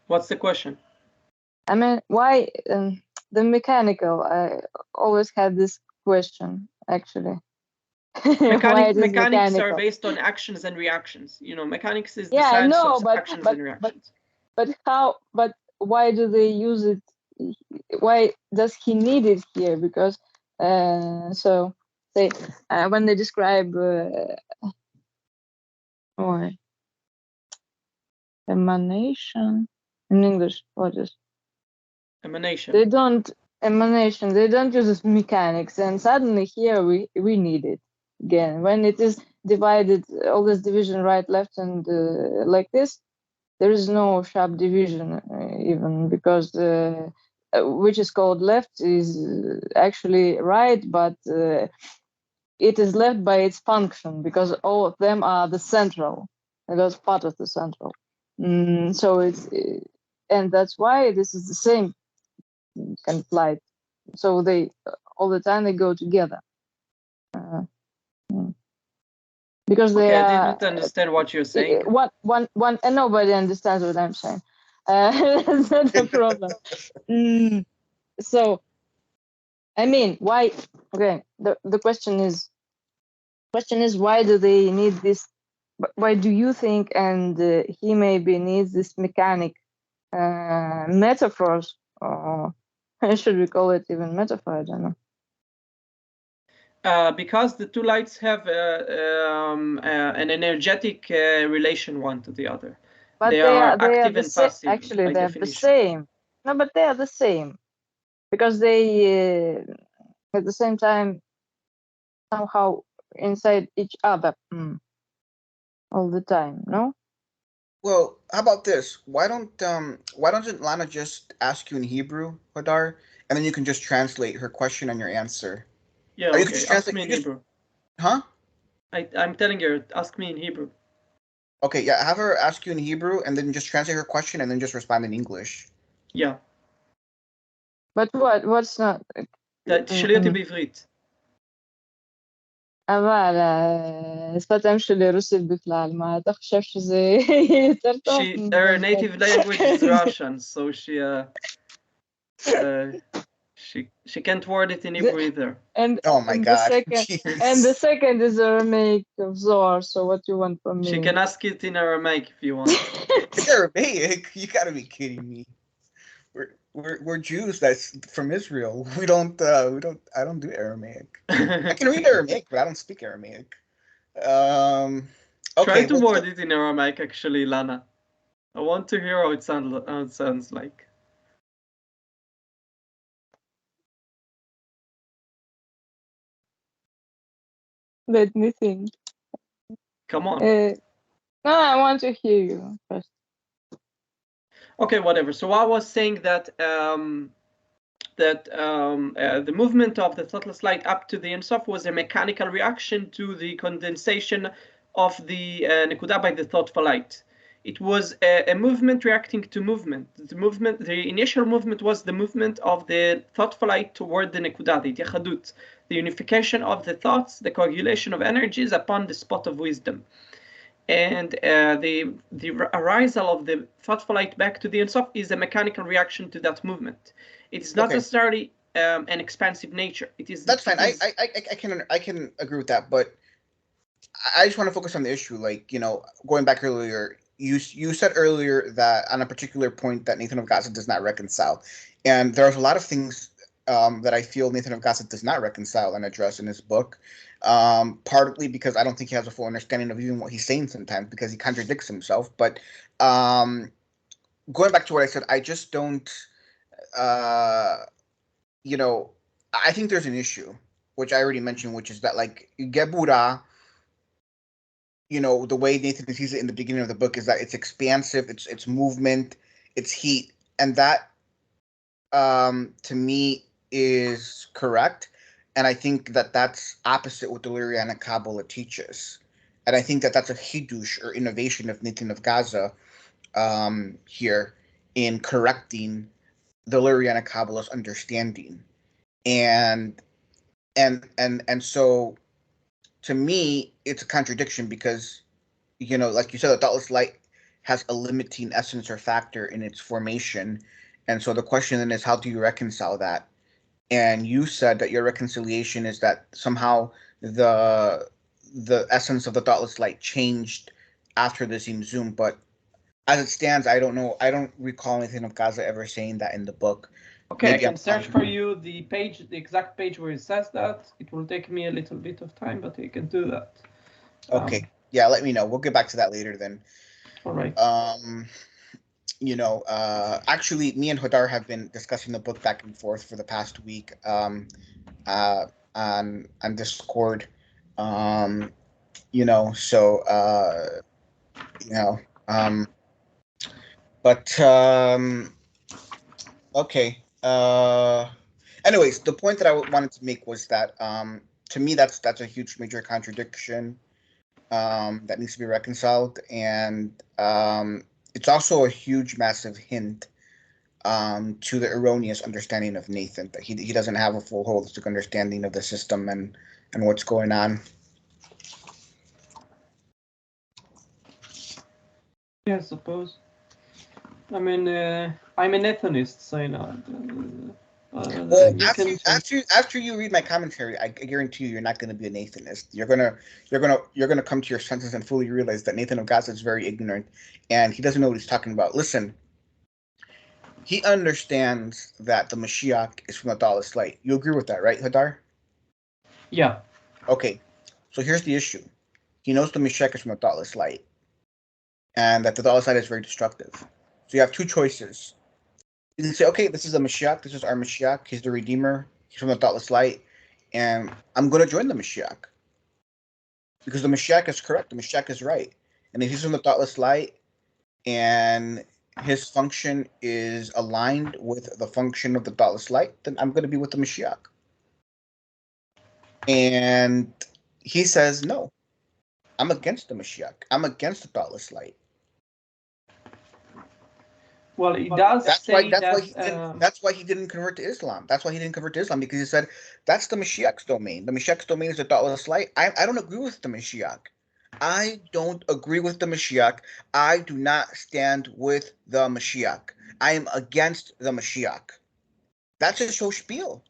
Speaker 5: What's the question?
Speaker 2: I mean, why the mechanical? I always had this question, actually.
Speaker 5: Mechanics are based on actions and reactions. Mechanics is the science of actions and reactions.
Speaker 2: But how? But why do they use it? Why does he need it here? Because so say when they describe or emanation in English. What is
Speaker 5: Emanation.
Speaker 2: they don't emanation? They don't use this mechanics, and suddenly here we need it again when it is divided. All this division right, left, and like this. There is no sharp division even because which is called left is actually right, but it is left by its function because all of them are the central. And that's part of the central. So it's and that's why this is the same kind of light. So they all the time they go together. Because they
Speaker 5: Okay,
Speaker 2: are.
Speaker 5: I didn't understand what you're saying.
Speaker 2: One, and nobody understands what I'm saying. That's not the problem. So, I mean, why? Okay, the question is why do they need this? Why do you think and he maybe needs this mechanic metaphors, or should we call it even metaphor? I don't know.
Speaker 5: Because the two lights have an energetic relation one to the other.
Speaker 2: But
Speaker 5: they are
Speaker 2: the
Speaker 5: active and passive.
Speaker 2: Actually,
Speaker 5: by
Speaker 2: they're
Speaker 5: definition.
Speaker 2: the same. No, but they are the same because they at the same time somehow inside each other all the time. No.
Speaker 3: Well, how about this? Why doesn't Lana just ask you in Hebrew, Hadar, and then you can just translate her question and your answer?
Speaker 5: Yeah,
Speaker 3: Or you
Speaker 5: okay.
Speaker 3: can just
Speaker 5: Ask
Speaker 3: translate.
Speaker 5: me in
Speaker 3: You just,
Speaker 5: Hebrew.
Speaker 3: huh?
Speaker 5: I'm telling her, ask me in Hebrew.
Speaker 3: Okay, yeah. Have her ask you in Hebrew, and then just translate her question, and then just respond in English.
Speaker 5: Yeah.
Speaker 2: But what's not?
Speaker 5: תשאלי אותי בעברית.
Speaker 2: אבל שפת האם שלי רוסית בכלל, מה אתה חושב שזה יותר טוב?
Speaker 5: Her native language is Russian, so she can't word it in Hebrew either.
Speaker 2: And
Speaker 3: Oh my
Speaker 2: and
Speaker 3: God!
Speaker 2: the second is Aramaic of Zohar. So what you want from me?
Speaker 5: She can ask it in Aramaic if you want.
Speaker 3: It's Aramaic. You gotta be kidding me. We're Jews that's from Israel. I don't do Aramaic. I can read Aramaic, but I don't speak Aramaic. Okay.
Speaker 5: Try to word it in Aramaic, actually, Lana. I want to hear how it sounds like.
Speaker 2: Let me think.
Speaker 5: Come on.
Speaker 2: No, I want to hear you first.
Speaker 5: Okay, whatever. So I was saying that the movement of the thoughtless light up to the Ein Sof was a mechanical reaction to the condensation of the Nekuda by the thoughtful light. It was a movement reacting to movement. The initial movement was the movement of the thoughtful light toward the Nekuda, the Yachadut, the unification of the thoughts, the coagulation of energies upon the spot of wisdom. And the arisal of the thoughtful light back to the Ein Sof is a mechanical reaction to that movement. It is not necessarily an expansive nature. It is.
Speaker 3: That's fine. I can agree with that, but I just want to focus on the issue. Like, going back earlier, you said earlier that on a particular point that Nathan of Gaza does not reconcile, and there's a lot of things that I feel Nathan of Gaza does not reconcile and address in his book. Partly because I don't think he has a full understanding of even what he's saying sometimes because he contradicts himself. But going back to what I said, I just don't. I think there's an issue, which I already mentioned, which is that like Gebura, the way Nathan sees it in the beginning of the book is that it's expansive, it's movement, it's heat, and that to me is correct. And I think that that's opposite what the Lurianic Kabbalah teaches. And I think that that's a hidush or innovation of Nathan of Gaza here in correcting the Lurianic Kabbalah's understanding. And so to me, it's a contradiction because, like you said, the thoughtless light has a limiting essence or factor in its formation. And so the question then is, how do you reconcile that? And you said that your reconciliation is that somehow the essence of the thoughtless light changed after the Zoom. But as it stands, I don't know. I don't recall anything of Gaza ever saying that in the book.
Speaker 5: Okay, maybe I can search for you the exact page where it says that. It will take me a little bit of time, but I can do that.
Speaker 3: Okay. Yeah, let me know. We'll get back to that later then.
Speaker 5: All right.
Speaker 3: Actually, me and Hodar have been discussing the book back and forth for the past week on Discord. Okay. Anyways, the point that I wanted to make was that to me that's a huge major contradiction that needs to be reconciled, and it's also a huge massive hint to the erroneous understanding of Nathan, that he doesn't have a full holistic understanding of the system and what's going on.
Speaker 5: Yeah, I suppose. I mean, I'm an ethnicist, so you know.
Speaker 3: Well,
Speaker 5: you can
Speaker 3: after you read my commentary, I guarantee you're not going to be a Nathanist. You're gonna come to your senses and fully realize that Nathan of Gaza is very ignorant, and he doesn't know what he's talking about. Listen, he understands that the Mashiach is from the Dallas light. You agree with that, right, Hadar?
Speaker 5: Yeah.
Speaker 3: Okay, so here's the issue. He knows the Mashiach is from the Dallas light, and that the Dallas light is very destructive. So you have two choices. You can say, okay, this is the Mashiach. This is our Mashiach. He's the Redeemer. He's from the thoughtless light. And I'm going to join the Mashiach. Because the Mashiach is correct. The Mashiach is right. And if he's from the thoughtless light and his function is aligned with the function of the thoughtless light, then I'm going to be with the Mashiach. And he says, no, I'm against the Mashiach. I'm against the thoughtless light.
Speaker 5: Well, it does
Speaker 3: That's
Speaker 5: say
Speaker 3: why he didn't convert to Islam. That's why he didn't convert to Islam, because he said that's the Mashiach's domain. The Mashiach's domain is the thoughtless light. I don't agree with the Mashiach. I don't agree with the Mashiach. I do not stand with the Mashiach. I am against the Mashiach. That's his whole spiel,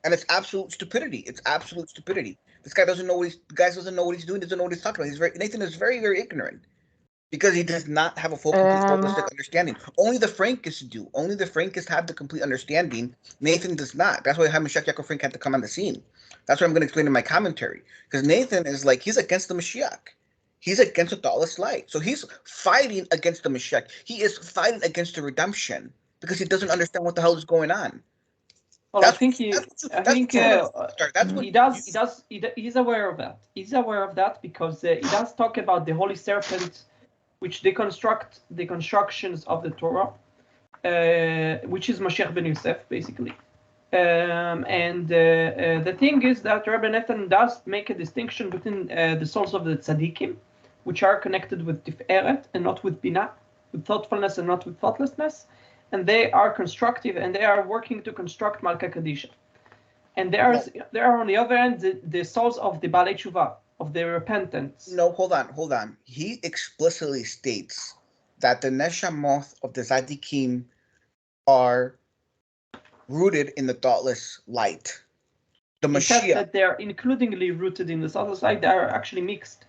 Speaker 3: and it's absolute stupidity. It's absolute stupidity. This guy doesn't know what he's doing. Doesn't know what he's talking about. Nathan is very, very ignorant. Because he does not have a full, complete, holistic understanding. Only the Frankists do. Only the Frankists have the complete understanding. Nathan does not. That's why Mashiach Yaakov Frank had to come on the scene. That's what I'm going to explain in my commentary. Because Nathan is like, he's against the Mashiach. He's against the thoughtless light. So he's fighting against the Mashiach. He is fighting against the redemption. Because he doesn't understand what the hell is going on.
Speaker 5: Well, I think he's aware of that. He's aware of that because he does talk about the Holy Serpent, which deconstruct the constructions of the Torah, which is Mashiach ben Yosef, basically. The thing is that Rabbi Nathan does make a distinction between the souls of the tzaddikim, which are connected with tiferet and not with binah, with thoughtfulness and not with thoughtlessness, and they are constructive and they are working to construct Malka Kadisha. And there are on the other end the souls of the Balei Tshuva, of the repentance.
Speaker 3: No, hold on. He explicitly states that the neshamoth of the tzaddikim are rooted in the thoughtless light. The Mashiach.
Speaker 5: Says that they are includingly rooted in the thoughtless light. They are actually mixed,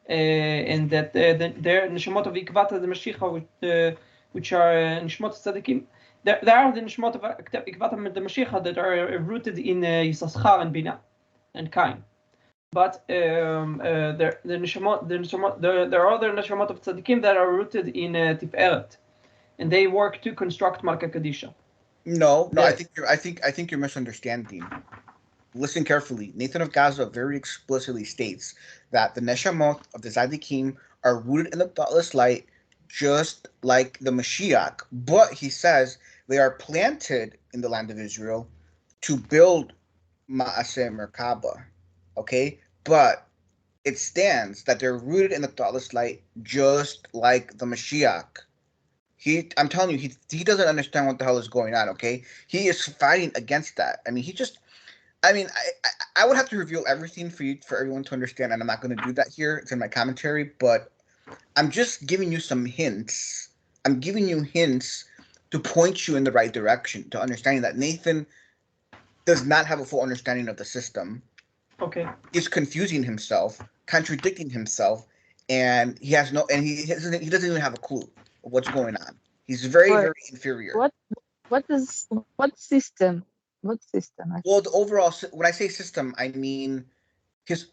Speaker 5: and that they're neshama of ikvata the Mashiach, which are neshama tzaddikim. There are the neshama of ikvata the Mashiach that are rooted in Yisachar and Bina and Kain. But there are other neshamot of tzaddikim that are rooted in tiferet, and they work to construct Malka Kadisha.
Speaker 3: No, I think you're misunderstanding. Listen carefully. Nathan of Gaza very explicitly states that the neshamot of the tzaddikim are rooted in the thoughtless light, just like the Mashiach. But he says they are planted in the land of Israel to build Ma'aseh Merkaba. Okay? But it stands that they're rooted in the thoughtless light, just like the Mashiach. I'm telling you, he doesn't understand what the hell is going on, okay? He is fighting against that. I mean, I would have to reveal everything for everyone to understand, and I'm not going to do that here. It's in my commentary, but I'm just giving you some hints. I'm giving you hints to point you in the right direction, to understanding that Nathan does not have a full understanding of the system.
Speaker 5: Okay.
Speaker 3: He's confusing himself, contradicting himself, and he doesn't even have a clue of what's going on. He's very inferior.
Speaker 2: What system? What system?
Speaker 3: Well, the overall, when I say system, I mean his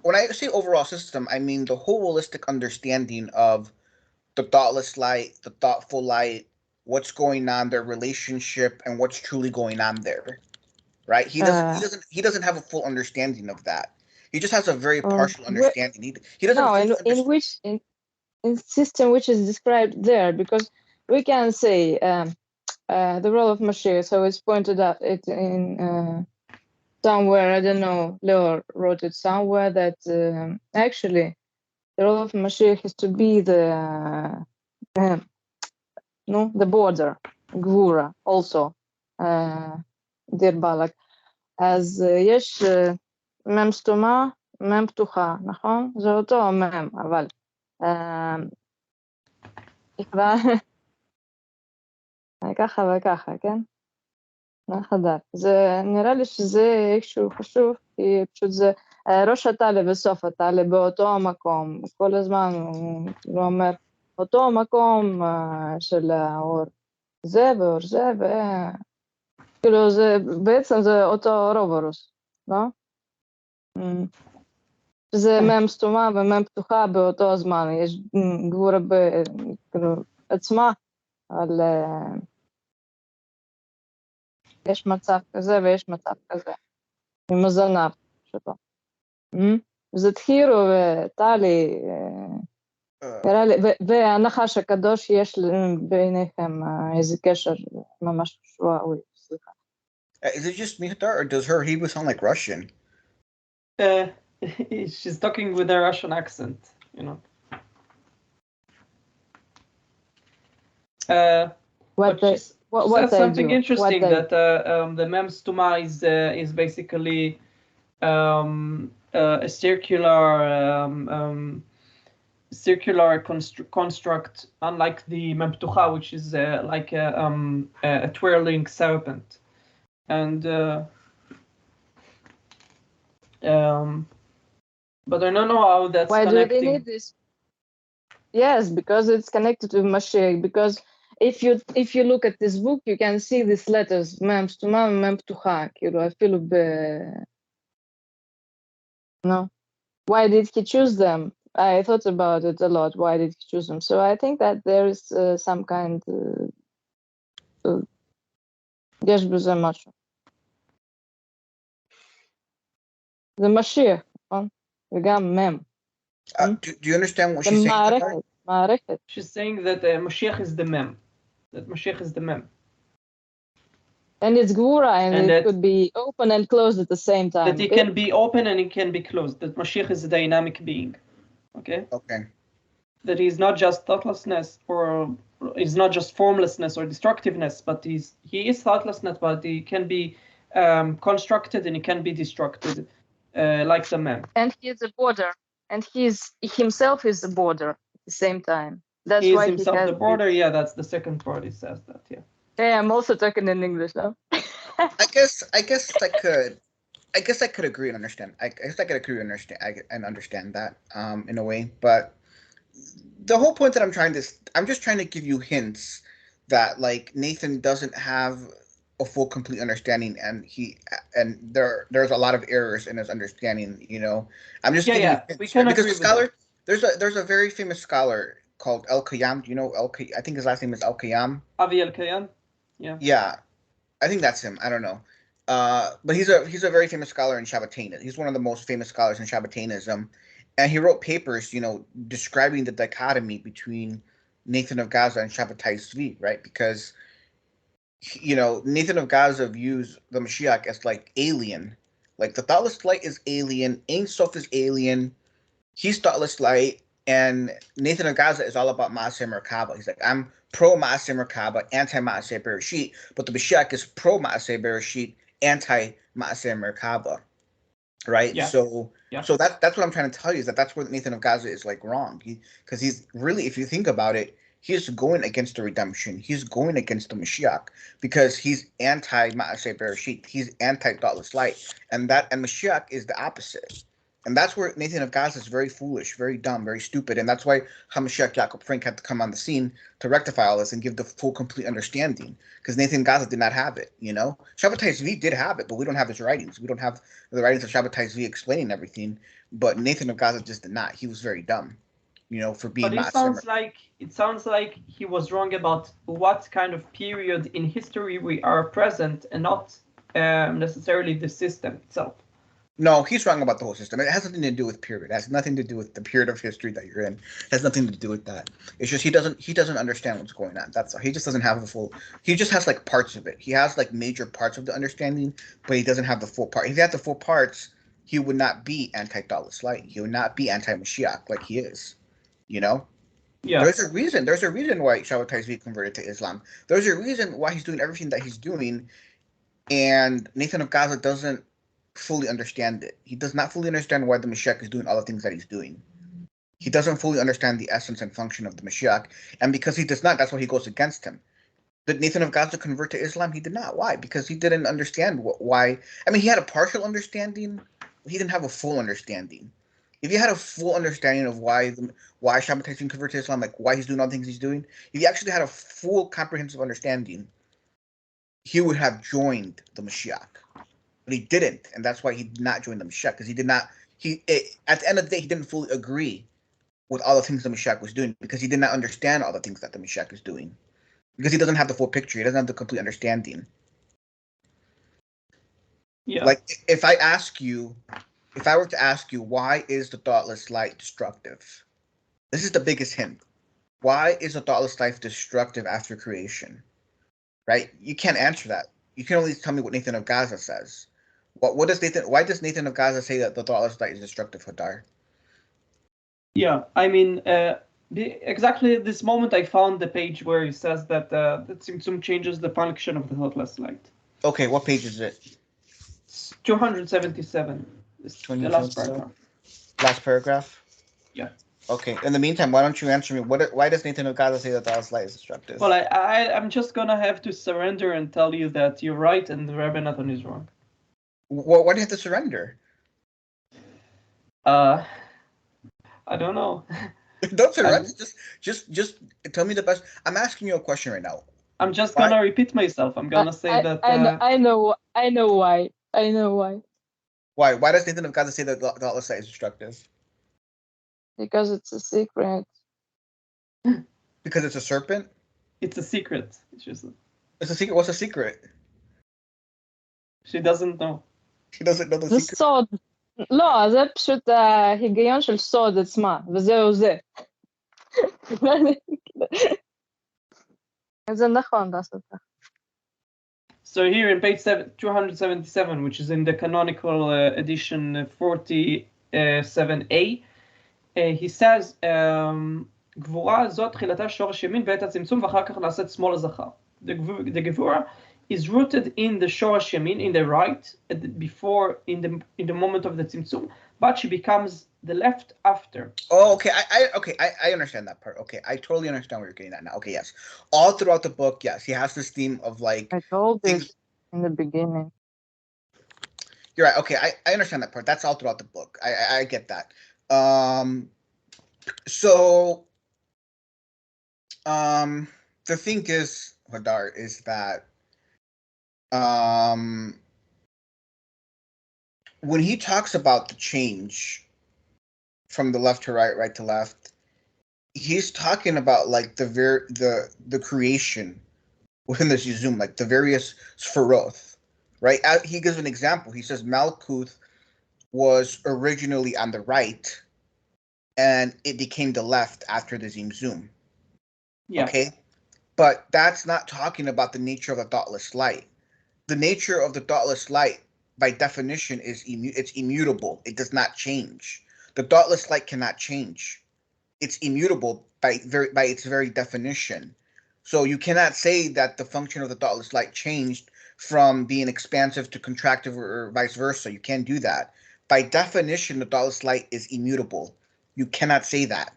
Speaker 3: when I say overall system, I mean the whole holistic understanding of the thoughtless light, the thoughtful light, what's going on, their relationship, and what's truly going on there. Right? He doesn't have a full understanding of that. He just has a very partial understanding. He doesn't
Speaker 2: no,
Speaker 3: fully
Speaker 2: in which in system which is described there, because we can say the role of Mashiach. So it's pointed out it in somewhere. I don't know. Leo wrote it somewhere that actually the role of Mashiach is to be the the border, Gvura also. דיר באלק. אז יש מם סתומה, מם פתוחה, נכון? זה אותו מם, אבל נקרא ככה וככה, כן? חדש. זה נראה לי שזה איכשהו חשוב, כי פשוט זה ראש הטלה וסוף הטלה באותו המקום. כל הזמן הוא אומר, אותו המקום של האור זה ואור זה, כאילו זה, בעצם זה אותו רוברוס, לא? זה מם סתומה ומם פתוחה באותו הזמן, יש גבורה כאילו עצמה, אבל יש מצב כזה ויש מצב כזה, עם הזנב שלו. זה תחירו וטלי, והנחש הקדוש יש ביניכם איזה קשר ממש שואוי, סליחה.
Speaker 3: Is it just me, or does her Hebrew sound like Russian?
Speaker 5: She's talking with a Russian accent, you know.
Speaker 2: What
Speaker 5: says something interesting that the mem stuma is basically a circular construct, unlike the mem ptucha, which is like a twirling serpent. And but I don't know how that's
Speaker 2: why
Speaker 5: connecting.
Speaker 2: do they need this? Yes, because it's connected to Mashiach. Because if you look at this book, you can see these letters, mem stuma, mem ptucha. I feel no. Why did he choose them? I thought about it a lot. Why did he choose them? So I think that there is some kind. יש בזה משהו. זה משיח, נכון? וגם מם.
Speaker 3: Do you understand what she's saying?
Speaker 2: מערכת.
Speaker 5: She's saying that Mashiach is the mem. That Mashiach is the mem.
Speaker 2: And it's Gvura, and it could be open and closed at the same time.
Speaker 5: That it can be open and it can be closed. That Mashiach is a dynamic being. Okay?
Speaker 3: Okay.
Speaker 5: That he's not just thoughtlessness, or he's not just formlessness or destructiveness, but he is thoughtlessness, but he can be constructed and he can be destructed, like the mem.
Speaker 2: And he is a border, and himself is a border at the same time. That's
Speaker 5: he
Speaker 2: why
Speaker 5: is himself the border. Yeah, that's the second part. It says that. Yeah.
Speaker 2: Hey, I'm also talking in English now.
Speaker 3: I guess I could agree and understand. I guess I could agree and understand that in a way. But the whole point that I'm just trying to give you hints that like Nathan doesn't have a full complete understanding, and there's a lot of errors in his understanding. I'm just giving you hints,
Speaker 5: we can
Speaker 3: because
Speaker 5: agree
Speaker 3: a scholar there's a very famous scholar called El Khayyam. Do you know I think his last name is El Khayyam.
Speaker 5: Avi El Khayyam. Yeah.
Speaker 3: Yeah, I think that's him. I don't know. But he's a very famous scholar in Shabbatainism. He's one of the most famous scholars in Shabbatainism, and he wrote papers, describing the dichotomy between Nathan of Gaza and Shabbatai Tzvi, right? Because, Nathan of Gaza views the Mashiach as like alien, like the thoughtless light is alien, Ein Sof is alien, he's thoughtless light, and Nathan of Gaza is all about Maaseh Merkaba. He's like, I'm pro Maaseh Merkaba, anti Maaseh Bereshit, but the Mashiach is pro Maaseh Bereshit, anti Maaseh Merkaba, right?
Speaker 5: Yeah.
Speaker 3: So that's what I'm trying to tell you, is that's where Nathan of Gaza is like wrong, because he's really, if you think about it, he's going against the redemption. He's going against the Mashiach because he's anti Maaseh Bereshit. He's anti thoughtless light, and Mashiach is the opposite. And that's where Nathan of Gaza is very foolish, very dumb, very stupid. And that's why HaMashiach Yaakov Frank had to come on the scene to rectify all this and give the full, complete understanding. Because Nathan Gaza did not have it, you know? Shabbatai Zvi did have it, but we don't have his writings. We don't have the writings of Shabbatai Zvi explaining everything. But Nathan of Gaza just did not. He was very dumb, you know, for being
Speaker 5: But it sounds like he was wrong about what kind of period in history we are present, and not necessarily the system itself.
Speaker 3: No, he's wrong about the whole system. It has nothing to do with period. It has nothing to do with the period of history that you're in. It has nothing to do with that. It's just he doesn't understand what's going on. That's all. He just doesn't have the full. He just has like parts of it. He has like major parts of the understanding, but he doesn't have the full part. If he had the full parts, he would not be anti-Dalit light. He would not be anti-Mashiach like he is. You know.
Speaker 5: Yeah.
Speaker 3: There's a reason why Shabbatai Zvi converted to Islam. There's a reason why he's doing everything that he's doing, and Nathan of Gaza doesn't fully understand it. He does not fully understand why the Mashiach is doing all the things that he's doing. He doesn't fully understand the essence and function of the Mashiach, and because he does not, that's why he goes against him. Did Nathan of Gaza convert to Islam? He did not. Why? Because he didn't understand why. I mean, he had a partial understanding. He didn't have a full understanding. If he had a full understanding of why Shabbatai Zvi converted to Islam, like why he's doing all the things he's doing, if he actually had a full comprehensive understanding, he would have joined the Mashiach. But he didn't, and that's why he did not join the Mashiach, because he did not. At the end of the day, he didn't fully agree with all the things the Mashiach was doing, because he did not understand all the things that the Mashiach is doing, because he doesn't have the full picture. He doesn't have the complete understanding.
Speaker 5: Yeah.
Speaker 3: Like if I were to ask you, why is the thoughtless light destructive? This is the biggest hint. Why is the thoughtless life destructive after creation? Right? You can't answer that. You can only tell me what Nathan of Gaza says. Why does Nathan of Gaza say that the thoughtless light is destructive, Hadar?
Speaker 5: Yeah, I mean, exactly at this moment I found the page where he says that the Tzimtzum changes the function of the thoughtless light.
Speaker 3: Okay, what page is it?
Speaker 5: It's 277. It's the last paragraph.
Speaker 3: Last paragraph?
Speaker 5: Yeah.
Speaker 3: Okay. In the meantime, why don't you answer me? Why does Nathan of Gaza say that the thoughtless light is destructive?
Speaker 5: Well, I'm just gonna have to surrender and tell you that you're right and Rabbi Nathan is wrong.
Speaker 3: Well, why do you have to surrender?
Speaker 5: I don't know.
Speaker 3: Don't surrender. Just tell me the best. I'm asking you a question right now.
Speaker 5: I'm just gonna repeat myself. I'm gonna say that.
Speaker 2: I know why.
Speaker 3: Why? Why does Nathan of Gaza say that the thoughtless light is destructive?
Speaker 2: Because it's a secret.
Speaker 3: Because it's a serpent?
Speaker 5: It's a secret.
Speaker 3: It's a secret. What's a secret?
Speaker 5: She doesn't know.
Speaker 3: She doesn't know the
Speaker 2: זה
Speaker 3: secret.
Speaker 2: סוד. לא, זה פשוט ההיגיון של סוד עצמה, וזהו זה. זה נכון לעשות ככה.
Speaker 5: So here in page 277, which is in the canonical edition 47a, he says, גבורה זאת תחילתה שורש ימין בעת הצמצום ואחר כך נעשית שמאל הזכר. The גבורה is rooted in the shorash yamin, in the right, before in the moment of the tzimtzum, but she becomes the left after.
Speaker 3: Oh, okay. I understand that part. Okay, I totally understand what you're getting at now. Okay, yes. All throughout the book, yes, he has this theme of like.
Speaker 2: I told you in the beginning.
Speaker 3: You're right. Okay, I understand that part. That's all throughout the book. I get that. So, the thing is, Hadar, is that when he talks about the change from the left to right, right to left, he's talking about like the creation within the Zizum, like the various Sferoth, right? He gives an example. He says Malkuth was originally on the right, and it became the left after the Zimzum.
Speaker 5: Yeah.
Speaker 3: Okay, but that's not talking about the nature of the thoughtless light. The nature of the thoughtless light, by definition, is it's immutable. It does not change. The thoughtless light cannot change. It's immutable by its very definition. So you cannot say that the function of the thoughtless light changed from being expansive to contractive or vice versa. You can't do that. By definition, the thoughtless light is immutable. You cannot say that.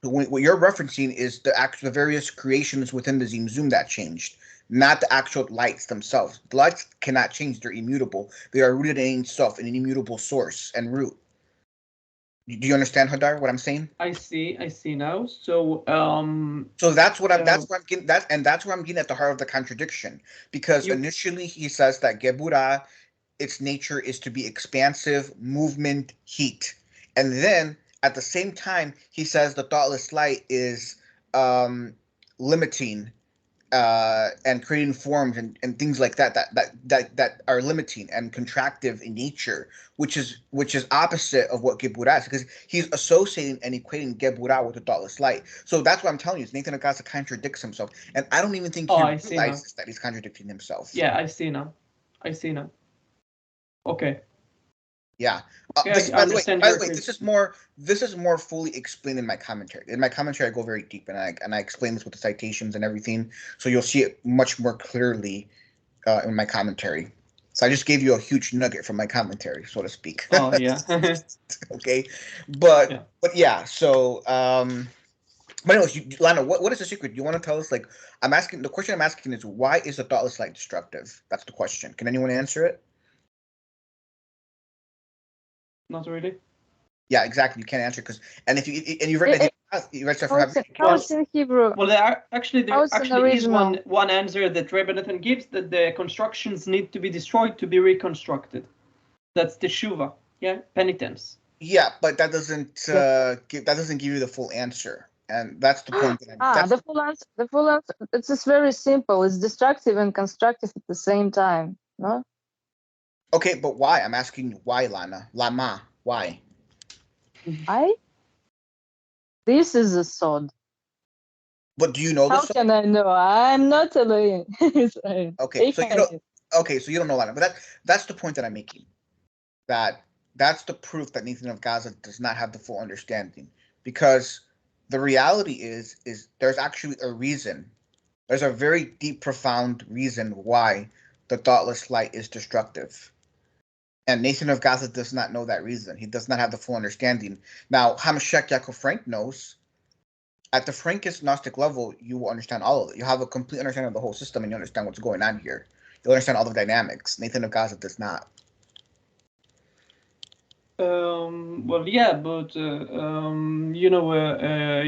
Speaker 3: What you're referencing is the various creations within the Zimzum that changed, not the actual lights themselves. The lights cannot change. They're immutable. They are rooted in Ein Sof, an immutable source and root. Do you understand, Hadar, what I'm saying?
Speaker 5: I see now. So
Speaker 3: So that's what I'm.
Speaker 5: Yeah.
Speaker 3: That's where I'm getting. That's where I'm getting at the heart of the contradiction. Because
Speaker 5: You-
Speaker 3: initially he says that Gebura, its nature is to be expansive, movement, heat, and then at the same time he says the thoughtless light is limiting and creating forms and things like that are limiting and contractive in nature, which is opposite of what Gebura is, because he's associating and equating Gebura with the thoughtless light. So that's what I'm telling you. Nathan of Gaza contradicts himself, and I don't even think he
Speaker 5: I see now.
Speaker 3: realizes that he's contradicting himself.
Speaker 5: Yeah, I see now. Okay.
Speaker 3: Yeah.
Speaker 5: Okay,
Speaker 3: This,
Speaker 5: I
Speaker 3: by the way,
Speaker 5: understand
Speaker 3: by the
Speaker 5: your
Speaker 3: way,
Speaker 5: criticism.
Speaker 3: this is more fully explained in my commentary. In my commentary, I go very deep and I explain this with the citations and everything. So you'll see it much more clearly in my commentary. So I just gave you a huge nugget from my commentary, so to speak.
Speaker 5: Oh yeah.
Speaker 3: Okay, but
Speaker 5: Yeah.
Speaker 3: yeah. So but anyways, Lana, what is the secret? Do you want to tell us? Like, I'm asking. The question I'm asking is, why is the thoughtless light destructive? That's the question. Can anyone answer it?
Speaker 5: Not really.
Speaker 3: Yeah, exactly. You can't answer because you read Sefer HaBriah.
Speaker 2: How it's in Hebrew?
Speaker 5: Well, there actually is
Speaker 2: original?
Speaker 5: one answer that Rebbe Nathan gives, that the constructions need to be destroyed to be reconstructed. That's teshuva, penitence.
Speaker 3: Yeah, but that doesn't give you the full answer, and that's the point.
Speaker 2: The full answer. It's just very simple. It's destructive and constructive at the same time. No.
Speaker 3: Okay, but why? I'm asking you why, Lana. Lama, why?
Speaker 2: This is a sod.
Speaker 3: But do you know
Speaker 2: How
Speaker 3: this?
Speaker 2: can I know? I'm not alone.
Speaker 3: Okay, so you don't. Okay, so you don't know Lana, but that's the point that I'm making. That's the proof that Nathan of Gaza does not have the full understanding, because the reality is there's actually a reason. There's a very deep, profound reason why the thoughtless light is destructive. And Nathan of Gaza does not know that reason. He does not have the full understanding. Now, Hamashek Yaakov Frank knows. At the Frankist Gnostic level, you will understand all of it. You have a complete understanding of the whole system, and you understand what's going on here. You'll understand all the dynamics. Nathan of Gaza does not.
Speaker 5: Well, yeah, but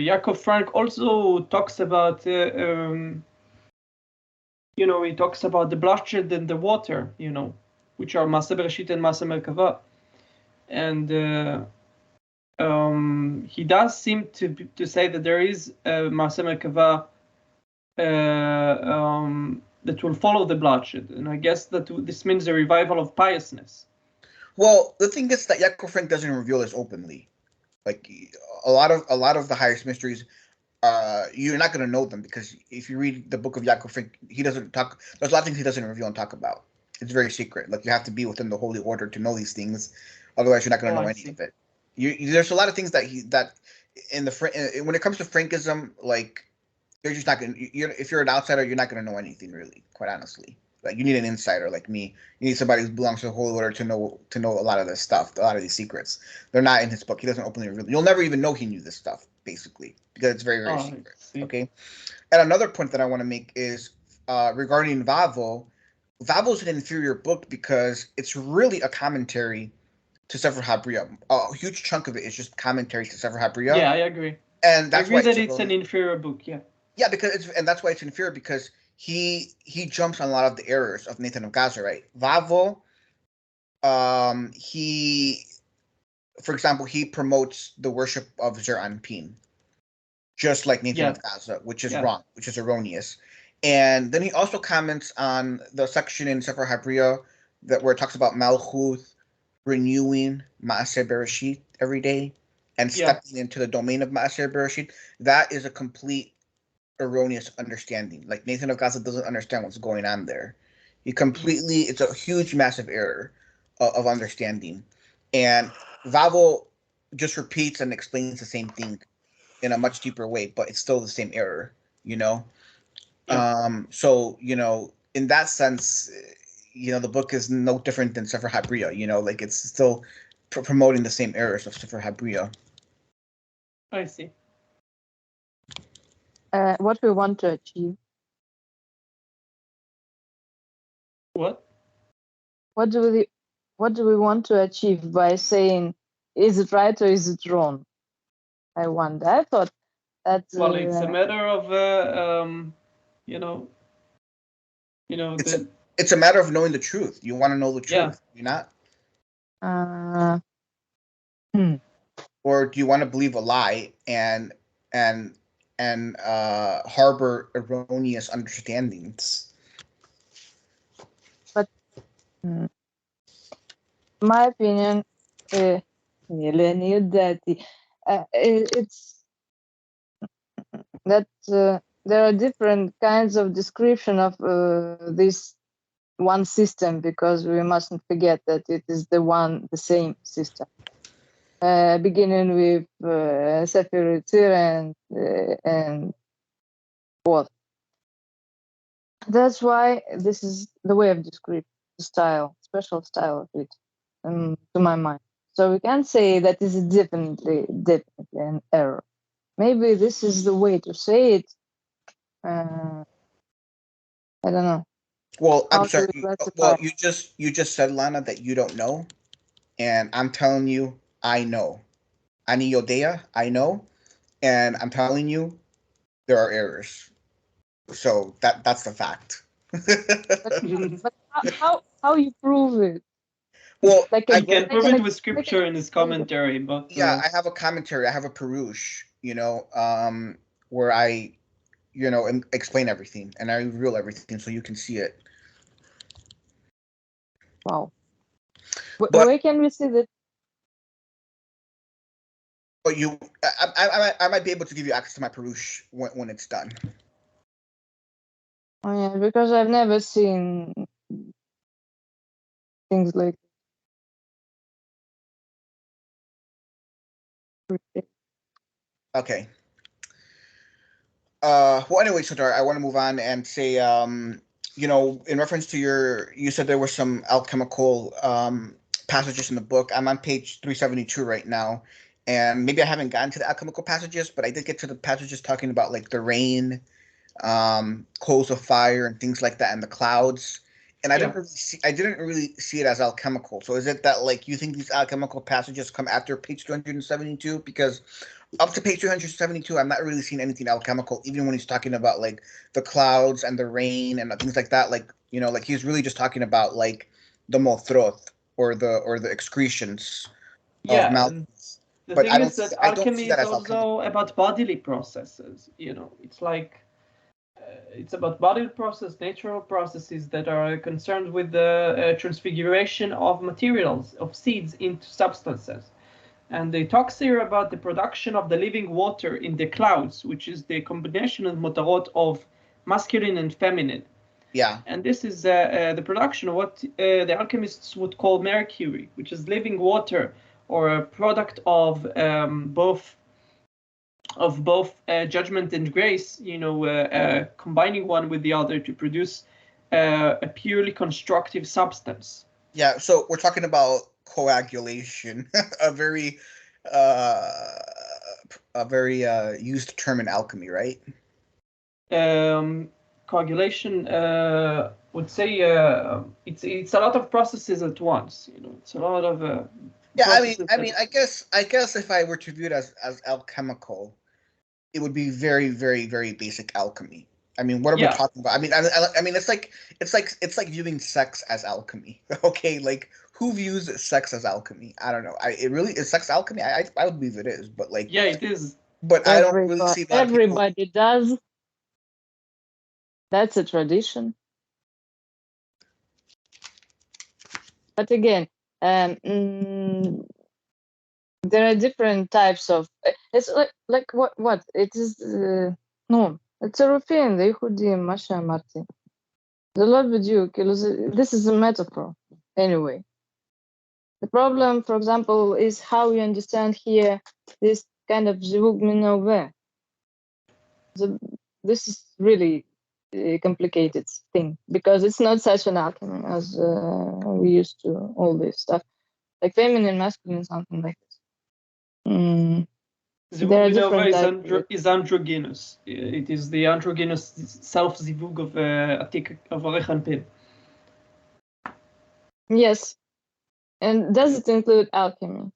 Speaker 5: Yaakov Frank also talks about he talks about the bloodshed and the water, which are Maaseh Bereshit and Maaseh Merkava, and he does seem to say that there is a Maaseh Merkava that will follow the bloodshed, and I guess that this means the revival of piousness.
Speaker 3: Well, the thing is that Yaakov Frank doesn't reveal this openly. Like a lot of the highest mysteries, you're not going to know them, because if you read the book of Yaakov Frank, he doesn't talk. There's a lot of things he doesn't reveal and talk about. It's very secret. Like, you have to be within the holy order to know these things, otherwise you're not going to know any of it. There's a lot of things that when it comes to Frankism, like, they're just not going. If you're an outsider, you're not going to know anything, really. Quite honestly. Like, you need an insider like me. You need somebody who belongs to the holy order to know a lot of this stuff, a lot of these secrets. They're not in his book. He doesn't openly reveal. You'll never even know he knew this stuff, basically, because it's very, very secret. Okay. And another point that I want to make is regarding Vavo. Vavo's an inferior book because it's really a commentary to Sefer HaBriah. A huge chunk of it is just commentary to Sefer HaBriah.
Speaker 5: Yeah, I agree.
Speaker 3: And that's why
Speaker 5: it's an inferior book. Yeah.
Speaker 3: Yeah, and that's why it's inferior, because he jumps on a lot of the errors of Nathan of Gaza, right? Vavo, for example, he promotes the worship of Zer Anpin, just like Nathan of Gaza, which is wrong, which is erroneous. And then he also comments on the section in Sefer HaBriah where it talks about Malchuth renewing Maaseh Bereshit every day and stepping into the domain of Maaseh Bereshit. That is a complete erroneous understanding. Like, Nathan of Gaza doesn't understand what's going on there. It's a huge, massive error of understanding. And Vavo just repeats and explains the same thing in a much deeper way, but it's still the same error, So, in that sense, the book is no different than Sefer HaBriah, like, it's still promoting the same errors of Sefer HaBriah.
Speaker 5: I see.
Speaker 2: What we want to achieve.
Speaker 5: What?
Speaker 2: What do we want to achieve by saying is it right or is it wrong? I wonder. I thought that.
Speaker 5: Well, it's a matter of
Speaker 3: It's a matter of knowing the truth. You want to know the truth. You're not. Or do you want to believe a lie and harbor erroneous understandings?
Speaker 2: But my opinion, it's that there are different kinds of description of this one system, because we mustn't forget that it is the same system. Beginning with Sefer HaBriah and what. That's why this is the way of description, style, special style of it, to my mind. So we can say that is definitely an error. Maybe this is the way to say it. I don't know.
Speaker 3: Well,
Speaker 2: How
Speaker 3: I'm sorry.
Speaker 2: to classify.
Speaker 3: Well, you just said, Lana, that you don't know, and I'm telling you, I know. Ani Yodea, I know, and I'm telling you, there are errors. So that's the fact.
Speaker 2: But how you prove it?
Speaker 3: Well,
Speaker 2: Like
Speaker 5: I can prove it with scripture in his commentary, but
Speaker 3: yeah, I have a commentary. I have a Perush, where I, explain everything and I reveal everything so you can see it.
Speaker 2: Wow.
Speaker 3: But
Speaker 2: where can we see that?
Speaker 3: But I might be able to give you access to my Perush when it's done.
Speaker 2: Oh, yeah, because I've never seen things like.
Speaker 3: Okay. Well, anyway, Sundar, I want to move on and say, in reference to you said there were some alchemical passages in the book. I'm on page 372 right now, and maybe I haven't gotten to the alchemical passages, but I did get to the passages talking about like the rain, coals of fire, and things like that, and the clouds. And I didn't really see it as alchemical. So is it that like you think these alchemical passages come after page 272? Because up to page 272, I'm not really seeing anything alchemical, even when he's talking about like the clouds and the rain and things like that. Like, like he's really just talking about like the mothroth or the excretions of mountains.
Speaker 5: The
Speaker 3: But
Speaker 5: thing is that alchemy is also
Speaker 3: alchemical.
Speaker 5: about bodily processes. It's like it's about bodily process, natural processes that are concerned with the transfiguration of materials, of seeds into substances. And they talk here about the production of the living water in the clouds, which is the combination of motarot of masculine and feminine.
Speaker 3: Yeah.
Speaker 5: And this is the production of what the alchemists would call mercury, which is living water, or a product of both judgment and grace, combining one with the other to produce a purely constructive substance.
Speaker 3: Yeah, so we're talking about coagulation, a very used term in alchemy, right?
Speaker 5: Coagulation would say it's a lot of processes at once. It's a lot of
Speaker 3: yeah. I guess if I were to view it as alchemical, it would be very, very, very basic alchemy. I mean, what are we talking about? I mean, it's like viewing sex as alchemy. Okay, like who views sex as alchemy? I don't know. Is sex alchemy? I would believe it is, but like
Speaker 5: yeah, it is.
Speaker 3: But I don't really see that.
Speaker 2: Everybody does. That's a tradition. But again, there are different types of. It's like what it is. No, it's a European. The Yehudim, Masha Martin. The Lord with you. This is a metaphor. Anyway, the problem, for example, is how you understand here this kind of zivug minove. This is really a complicated thing, because it's not such an alchemy as we used to all this stuff, like feminine, masculine, something like this. There are different types.
Speaker 5: Is androgynous. It is the androgynous self-zivug of Arech Anpin.
Speaker 2: Yes, and does it include alchemy?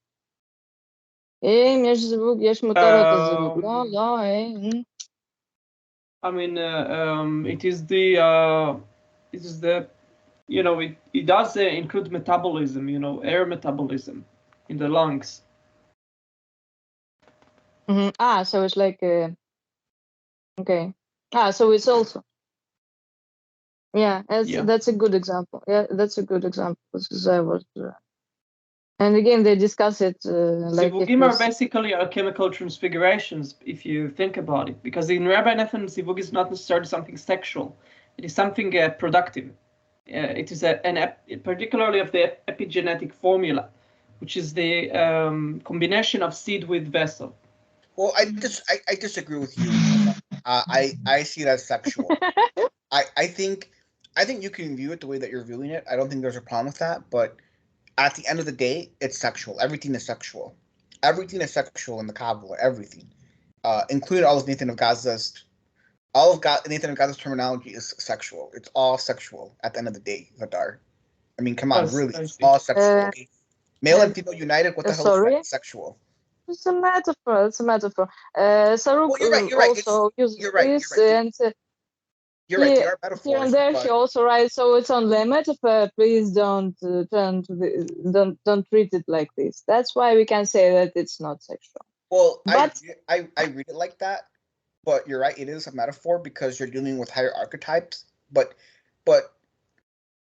Speaker 2: יש זיווג, יש מותרות הזיווג. לא,
Speaker 5: I mean, it is the, you know, it does include metabolism, you know, air metabolism in the lungs.
Speaker 2: So it's like, okay. So it's also. Yeah, that's a good example. Yeah, that's a good example. Because I was, and again, they discuss it like
Speaker 5: Zivugim are basically chemical transfigurations, if you think about it, because in Rabbi Nathan, zivug is not necessarily something sexual; it is something productive. It is particularly of the epigenetic formula, which is the combination of seed with vessel.
Speaker 3: Well, I disagree with you. I see it as sexual. I think you can view it the way that you're viewing it. I don't think there's a problem with that. But at the end of the day, it's sexual. Everything is sexual. Everything is sexual in the Kabbalah. Everything, including all of Nathan of Gaza's. Nathan of Gaza's terminology is sexual. It's all sexual at the end of the day, Vadar. I mean, come on, really, it's all sexual. Okay? Male and female united. What the hell is that? Sexual?
Speaker 2: It's a metaphor. It's a metaphor. Saruk
Speaker 3: Well, you're right.
Speaker 2: also uses
Speaker 3: you're right.
Speaker 2: this, and
Speaker 3: you're right. They are metaphors.
Speaker 2: Here and there, he also writes, "So it's only a metaphor. Please don't don't treat it like this." That's why we can say that it's not sexual.
Speaker 3: Well, but I read it like that, but you're right. It is a metaphor because you're dealing with higher archetypes. But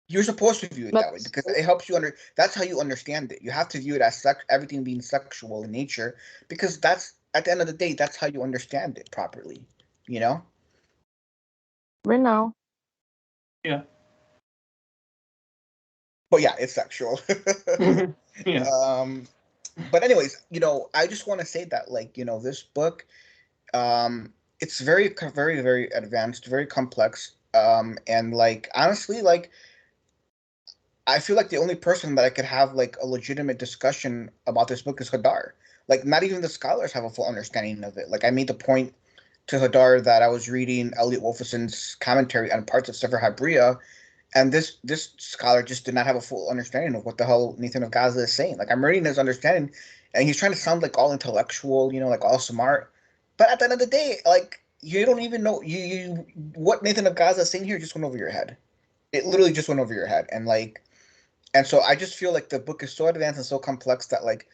Speaker 3: you're supposed to view it that way because it helps you that's how you understand it. You have to view it as everything being sexual in nature, because that's, at the end of the day, that's how you understand it properly. You know?
Speaker 2: We know.
Speaker 5: Yeah.
Speaker 3: But yeah, it's sexual.
Speaker 5: Yeah.
Speaker 3: But anyways, I just want to say that, like, this book, it's very, very, very advanced, very complex. And like, honestly, like, I feel like the only person that I could have like a legitimate discussion about this book is Hadar. Like, not even the scholars have a full understanding of it. Like, I made the point to Hadar that I was reading Elliot Wolfson's commentary on parts of Sefer HaBriah, and this scholar just did not have a full understanding of what the hell Nathan of Gaza is saying. Like, I'm reading his understanding, and he's trying to sound like all intellectual, like all smart. But at the end of the day, like, you don't even know you what Nathan of Gaza is saying here just went over your head. It literally just went over your head, and so I just feel like the book is so advanced and so complex that, like,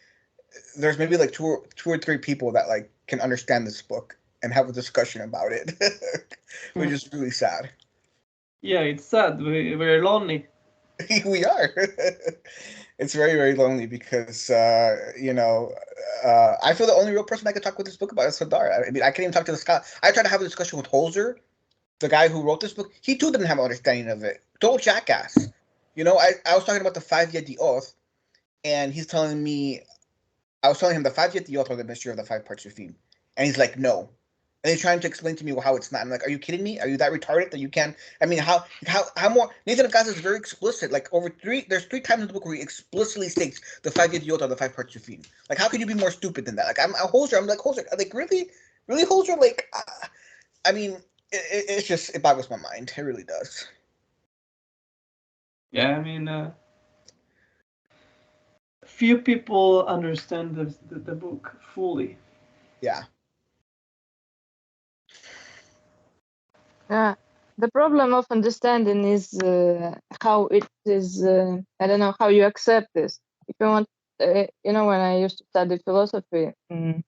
Speaker 3: there's maybe like two or three people that like can understand this book and have a discussion about it, which is really sad.
Speaker 5: Yeah, it's sad. We're lonely.
Speaker 3: We are. It's very, very lonely because I feel the only real person I could talk with this book about is Hadar. I mean, I can't even talk to the Scott. I tried to have a discussion with Holzer, the guy who wrote this book. He too didn't have an understanding of it. Total jackass. I was talking about the 5 Yediot, and he's telling me, I was telling him the 5 Yediot are the mystery of the 5 Partsufim, and he's like, no. And he's trying to explain to me how it's not. I'm like, are you kidding me? Are you that retarded that you can't? I mean, how more? Nathan of Gaza is very explicit. Like, there's 3 times in the book where he explicitly states the 5 Yediot are the 5 Partsufim. Like, how could you be more stupid than that? Like, I'm a Holzer. I'm like, Holzer, like, really Holzer? Like, I mean, it's just, it boggles my mind. It really does.
Speaker 5: Yeah, I mean, few people understand the book fully.
Speaker 3: Yeah.
Speaker 2: The problem of understanding is how it is. I don't know how you accept this. If you want, when I used to study philosophy in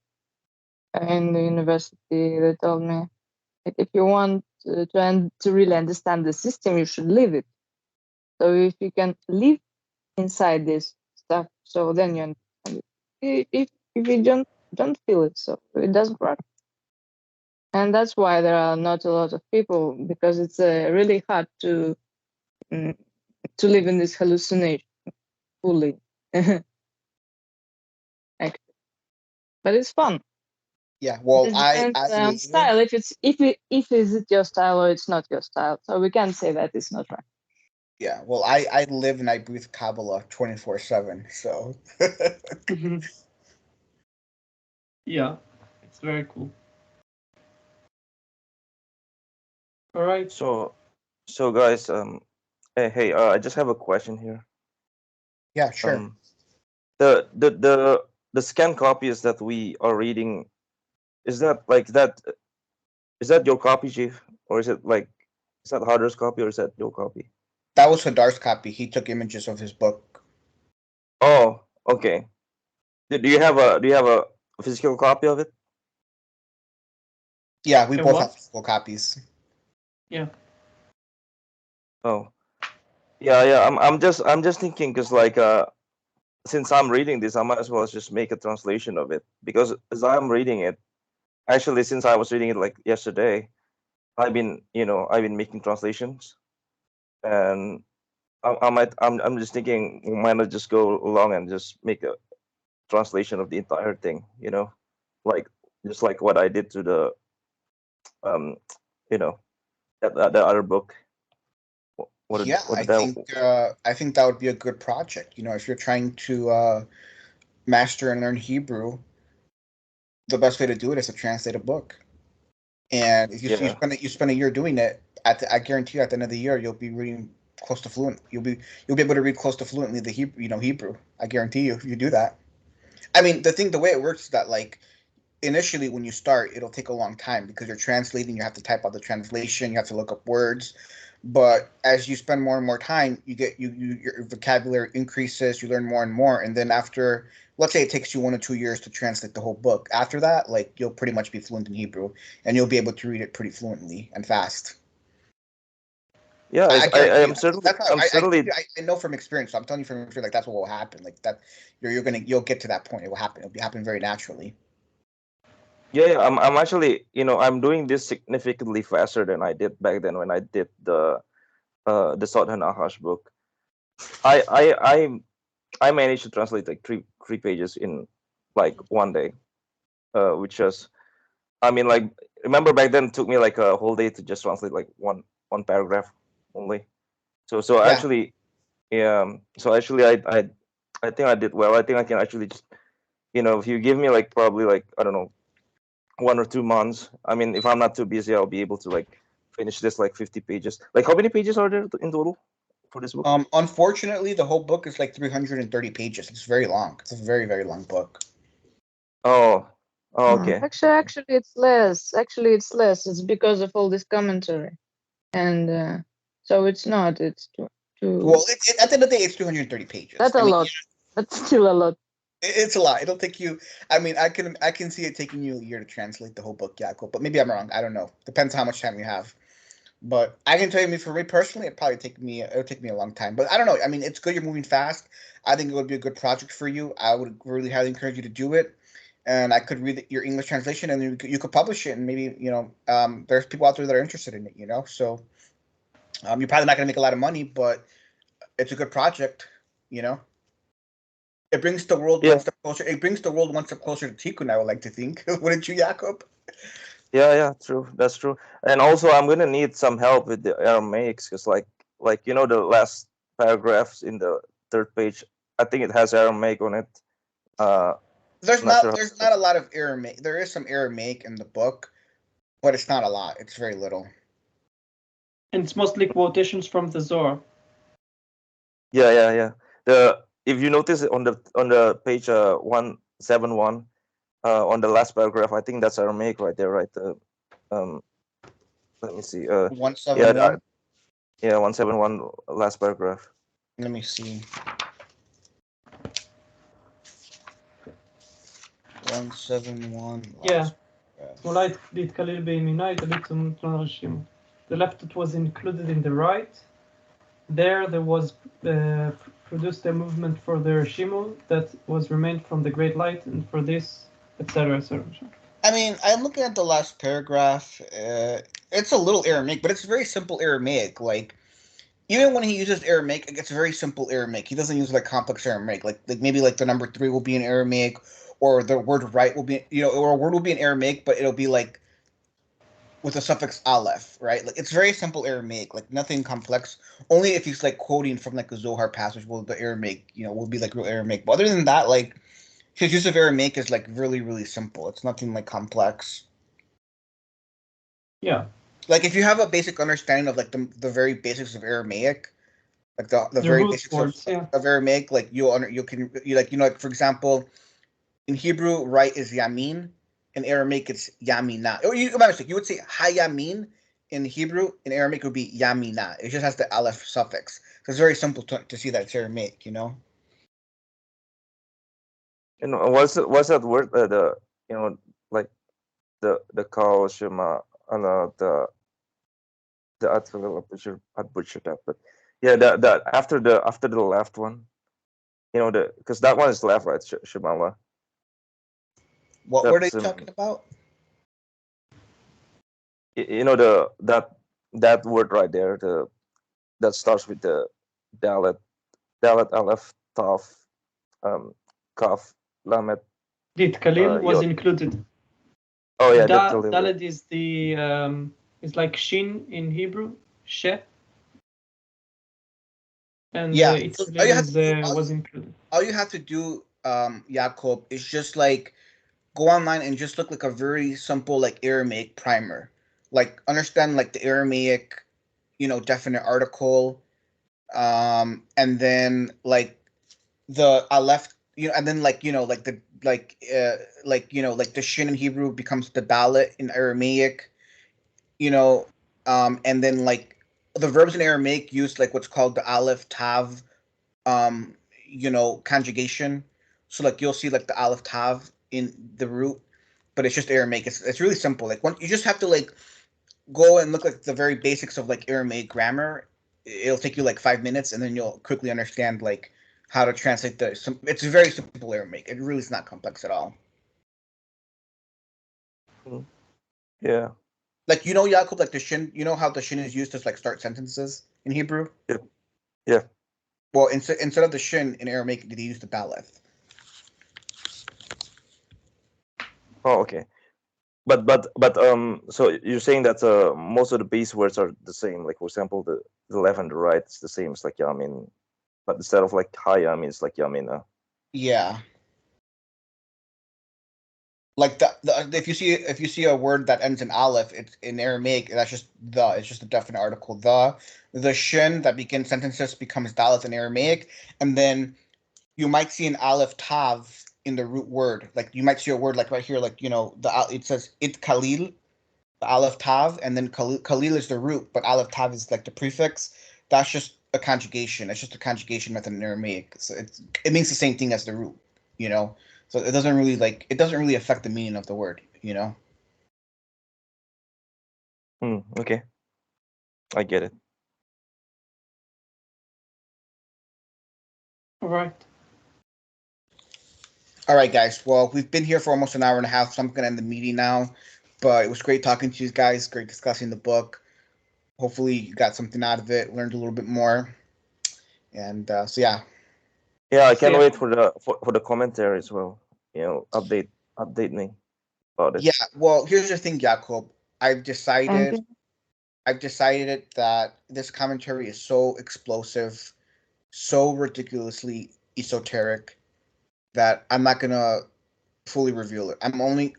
Speaker 2: the university, they told me, like, if you want to really understand the system, you should live it. So if you can live inside this stuff, so then you understand it. If you don't feel it, so it doesn't work. And that's why there are not a lot of people, because it's really hard to live in this hallucination fully. Actually. But it's fun.
Speaker 3: Yeah, well,
Speaker 2: it depends on style. If is it your style or it's not your style, so we can't say that it's not right.
Speaker 3: Yeah, well, I live and I breathe Kabbalah 24/7, so.
Speaker 5: Yeah, it's very cool. All right.
Speaker 4: So guys, I just have a question here.
Speaker 3: Yeah, sure.
Speaker 4: The the scanned copies that we are reading, is that like that? Is that your copy, Chief, or is that Harder's copy, or is that your copy?
Speaker 3: That was Hadar's copy. He took images of his book.
Speaker 4: Oh, okay. Do you have a physical copy of it?
Speaker 3: Yeah, we
Speaker 5: And
Speaker 3: both
Speaker 5: what?
Speaker 3: have physical copies.
Speaker 5: Yeah.
Speaker 4: Oh, yeah. I'm just thinking because since I'm reading this, I might as well just make a translation of it, because as I'm reading it, actually, since I was reading it like yesterday, I've been making translations, and I'm just thinking, why not just go along and just make a translation of the entire thing, like just like what I did to the you know that other book. What
Speaker 3: Yeah,
Speaker 4: what did that?
Speaker 3: I think that would be a good project. If you're trying to master and learn Hebrew, the best way to do it is to translate a book. And if you
Speaker 4: Yeah.
Speaker 3: spend a year doing it, I guarantee you at the end of the year you'll be reading close to fluent. You'll be able to read close to fluently the Hebrew. I guarantee you if you do that. I mean, the way it works is that, like, initially when you start, it'll take a long time because you're translating. You have to type out the translation. You have to look up words. But as you spend more and more time, your vocabulary increases. You learn more and more, and then after, let's say it takes you 1 or 2 years to translate the whole book. After that, like, you'll pretty much be fluent in Hebrew, and you'll be able to read it pretty fluently and fast.
Speaker 4: Yeah,
Speaker 3: I
Speaker 4: I
Speaker 3: guarantee you.
Speaker 4: am certainly
Speaker 3: That's how,
Speaker 4: I'm certainly
Speaker 3: I know from experience. So I'm telling you from experience, like, that's what will happen. Like that, you'll get to that point. It will happen. It'll happen very naturally.
Speaker 4: yeah, I'm actually, I'm doing this significantly faster than I did back then when I did the Sodhan Ahash book. I managed to translate like three pages in like one day, which was, I mean, like, remember back then it took me like a whole day to just translate like one paragraph only. So
Speaker 3: Yeah.
Speaker 4: actually, yeah. So actually, I think I did well. I think I can actually just, if you give me like probably like, I don't know, 1 or 2 months. I mean, if I'm not too busy, I'll be able to like finish this like 50 pages. Like, how many pages are there in total for this book?
Speaker 3: Unfortunately, the whole book is like 330 pages. It's very long. It's a very, very long book.
Speaker 4: Oh, okay.
Speaker 2: Actually, it's less. Actually, it's less. It's because of all this commentary, and so it's not. It's too.
Speaker 3: Well, at the end of the day, it's 230 pages.
Speaker 2: That's a lot. That's still a lot.
Speaker 3: It's a lot. It'll take you. I mean, I can see it taking you a year to translate the whole book, Jacob. But maybe I'm wrong. I don't know. Depends how much time you have. But I can tell you, for me personally, it'll take me a long time. But I don't know. I mean, it's good you're moving fast. I think it would be a good project for you. I would really highly encourage you to do it. And I could read your English translation, and you could publish it, and maybe there's people out there that are interested in it. So you're probably not gonna make a lot of money, but it's a good project. It brings the world one step closer. It brings the world one step closer to Tikkun, I would like to think. Wouldn't you, Jakob?
Speaker 4: Yeah, true. That's true. And also, I'm gonna need some help with the Aramaics, because like the last paragraphs in the third page, I think it has Aramaic on it.
Speaker 3: There's
Speaker 4: not sure
Speaker 3: not a lot of Aramaic. There is some Aramaic in the book, but it's not a lot. It's very little.
Speaker 5: And it's mostly quotations from the Zohar.
Speaker 4: Yeah. If you notice on the page 171, on the last paragraph, I think that's Aramaic right there, right? Let me see.
Speaker 3: 171.
Speaker 4: Yeah, 171, last paragraph.
Speaker 3: Let me see. 171.
Speaker 5: Yeah. The left it was included in the right. There was produced a movement for the Shimul that was remained from the great light, and for this, etc., etc.
Speaker 3: I mean, I'm looking at the last paragraph. It's a little Aramaic, but it's very simple Aramaic. Like, even when he uses Aramaic, it's very simple Aramaic. He doesn't use like complex Aramaic. Like maybe like the number 3 will be in Aramaic, or the word right will be, or a word will be in Aramaic, but it'll be like with the suffix aleph, right? Like, it's very simple Aramaic, like nothing complex. Only if he's like quoting from like a Zohar passage will the Aramaic, will be like real Aramaic. But other than that, like, his use of Aramaic is like really, really simple. It's nothing like complex.
Speaker 5: Yeah.
Speaker 3: Like, if you have a basic understanding of like the very basics of Aramaic, like the very basics of Aramaic, like like for example, In Hebrew, right is yamin. In Aramaic, it's yamina. Or you would say hayamin in Hebrew. In Aramaic, it would be yamina. It just has the aleph suffix. So it's very simple to see that it's Aramaic, you know?
Speaker 4: And what's that word? Like the cow shema and the I butchered that, but yeah, that after the left one, because that one is left, right? Shemala.
Speaker 3: What were they
Speaker 4: That's
Speaker 3: talking about?
Speaker 4: that word right there, that starts with the dalet aleph taf kaf lamet
Speaker 5: Did Khalil was
Speaker 4: yod.
Speaker 5: included.
Speaker 4: Oh yeah, that Khalil.
Speaker 5: Daled is the is like shin in Hebrew, she. And
Speaker 3: Yeah,
Speaker 5: it
Speaker 3: so all you have to do,
Speaker 5: was included.
Speaker 3: all you have to do, Jacob, is just like go online and just look like a very simple like Aramaic primer. Like understand like the Aramaic, definite article, and then like the aleph, and then like like the like the shin in Hebrew becomes the dalet in Aramaic, and then like the verbs in Aramaic use like what's called the aleph tav, um, conjugation. So like you'll see like the aleph tav in the root, but it's just Aramaic. It's really simple. Like you just have to like go and look like the very basics of like Aramaic grammar. It'll take you like 5 minutes, and then you'll quickly understand like how to translate it's a very simple Aramaic. It really is not complex at all.
Speaker 4: Yeah.
Speaker 3: Like Jacob, like the shin. You know how the shin is used to like start sentences in Hebrew.
Speaker 4: Yeah.
Speaker 3: Well, instead of the shin in Aramaic, they use the daleth.
Speaker 4: Oh, okay. But so you're saying that most of the base words are the same. Like for example, the left and the right is the same. It's like yamin, but instead of like hayam, it's like yamina.
Speaker 3: Yeah. Like if you see a word that ends in aleph, it's in Aramaic. That's just the. It's just a definite article. The shin that begins sentences becomes daleth in Aramaic, and then you might see an aleph tav in the root word. Like you might see a word like right here, like it says it khalil, the aleph tav, and then khalil is the root, but aleph tav is like the prefix. That's just a conjugation. It's just a conjugation method in Aramaic. So it means the same thing as the root. You know. So it doesn't really affect the meaning of the word,
Speaker 4: Okay, I get it.
Speaker 5: All right.
Speaker 3: All right, guys. Well, we've been here for almost an hour and a half, so I'm gonna end the meeting now. But it was great talking to you guys. Great discussing the book. Hopefully, you got something out of it, learned a little bit more, and so yeah.
Speaker 4: Yeah, I
Speaker 5: See
Speaker 4: can't
Speaker 5: ya.
Speaker 4: wait for the commentary as well. Update me about it.
Speaker 3: Yeah. Well, here's the thing, Jacob. I've
Speaker 2: Thank
Speaker 3: decided
Speaker 2: you.
Speaker 3: that this commentary is so explosive, so ridiculously esoteric that I'm not gonna fully reveal it. I'm only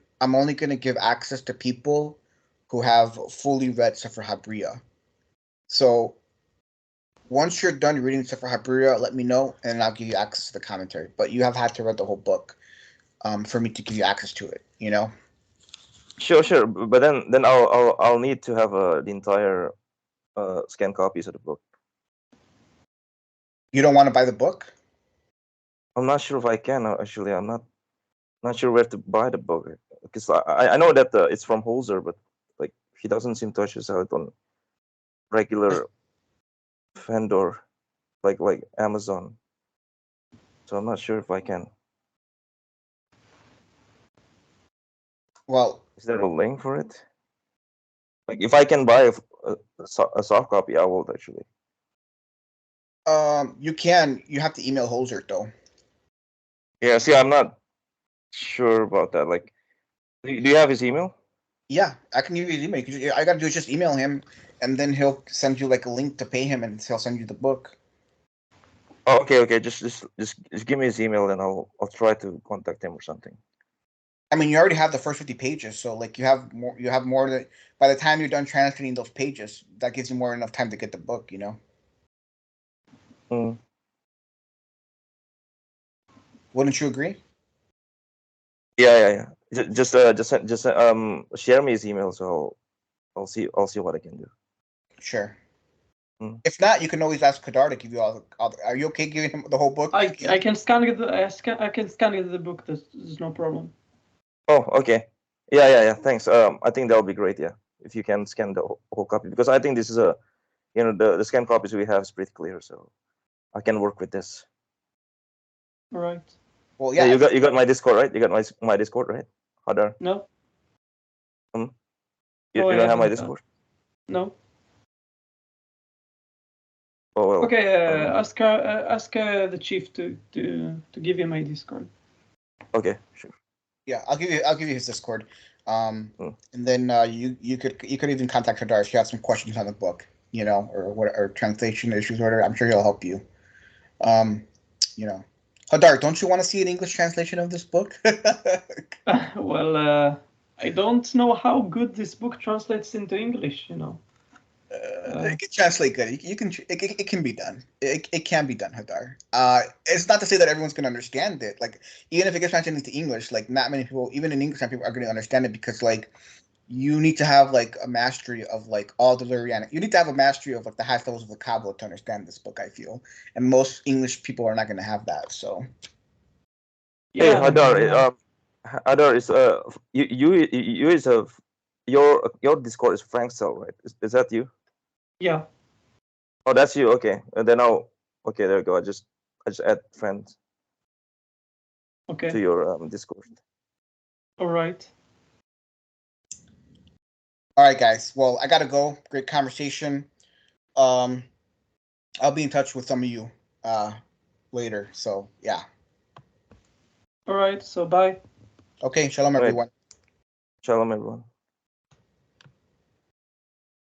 Speaker 3: gonna give access to people who have fully read Sefer HaBriah. So once you're done reading Sefer HaBriah, let me know, and I'll give you access to the commentary. But you have had to read the whole book, for me to give you access to it.
Speaker 4: Sure. But then I'll need to have the entire scanned copies of the book.
Speaker 3: You don't want to buy the book?
Speaker 4: I'm not sure if I can actually. I'm not sure where to buy the book because I know that it's from Holzer, but like he doesn't seem to actually sell it on regular vendor like Amazon. So I'm not sure if I can.
Speaker 3: Well,
Speaker 4: Is there a link for it? Like if I can buy a soft copy, I will actually.
Speaker 3: you can. You have to email Holzer though.
Speaker 4: Yeah, see, I'm not sure about that. Like, do you have his email?
Speaker 3: Yeah, I can give you his email. I gotta do is just email him, and then he'll send you like a link to pay him, and he'll send you the book.
Speaker 4: Oh, okay. Just give me his email, and I'll try to contact him or something.
Speaker 3: I mean, you already have the first 50 pages, so like you have more. You have more that by the time you're done translating those pages, that gives you more enough time to get the book.
Speaker 4: Mm.
Speaker 3: Wouldn't you agree?
Speaker 4: Yeah. Just share me his email, so I'll see what I can do.
Speaker 3: Sure.
Speaker 4: Mm.
Speaker 3: If not, you can always ask Hadar to give you all. Are you okay giving him the whole book?
Speaker 5: I can scan it. I can scan it the book. There's no problem.
Speaker 4: Oh, okay. Yeah. Thanks. I think that would be great. Yeah, if you can scan the whole copy, because I think this is a, the scan copies we have is pretty clear, so I can work with this.
Speaker 5: All right.
Speaker 3: Well,
Speaker 4: Yeah,
Speaker 3: yeah.
Speaker 4: you got my Discord, right? You got my Discord, right? Hadar?
Speaker 5: No.
Speaker 4: You
Speaker 5: No, I
Speaker 4: don't have my
Speaker 5: haven't,
Speaker 4: Discord?
Speaker 5: No.
Speaker 4: Oh well.
Speaker 5: Okay. Ask the chief to give you my Discord.
Speaker 4: Okay, sure.
Speaker 3: Yeah, I'll give you his Discord.
Speaker 4: Mm.
Speaker 3: And then you could even contact Hadar if you have some questions on the book, or translation issues or whatever. I'm sure he'll help you. Hadar, don't you want to see an English translation of this book?
Speaker 5: Well, I don't know how good this book translates into English.
Speaker 3: It can translate good. You can. It can be done. It can be done, Hadar. It's not to say that everyone's gonna understand it. Like, even if it gets translated into English, like, not many people, even in English, people are gonna understand it, because like you need to have like a mastery of like all the Lurianic. You need to have a mastery of like the highest levels of the Kabbalah to understand this book, I feel, and most English people are not gonna have that. So.
Speaker 4: Hey,
Speaker 5: Yeah.
Speaker 4: Hadar. Hadar is you is your Discord is Frank Cell, right? Is that you?
Speaker 5: Yeah.
Speaker 4: Oh, that's you. Okay, and then okay, there we go. I just add friends
Speaker 5: Okay.
Speaker 4: to your Discord.
Speaker 5: All right.
Speaker 3: All right, guys. Well, I gotta go. Great conversation. I'll be in touch with some of you later. So yeah.
Speaker 5: All right. So bye.
Speaker 3: Okay. Shalom,
Speaker 4: Right.
Speaker 3: everyone.
Speaker 4: Shalom, everyone.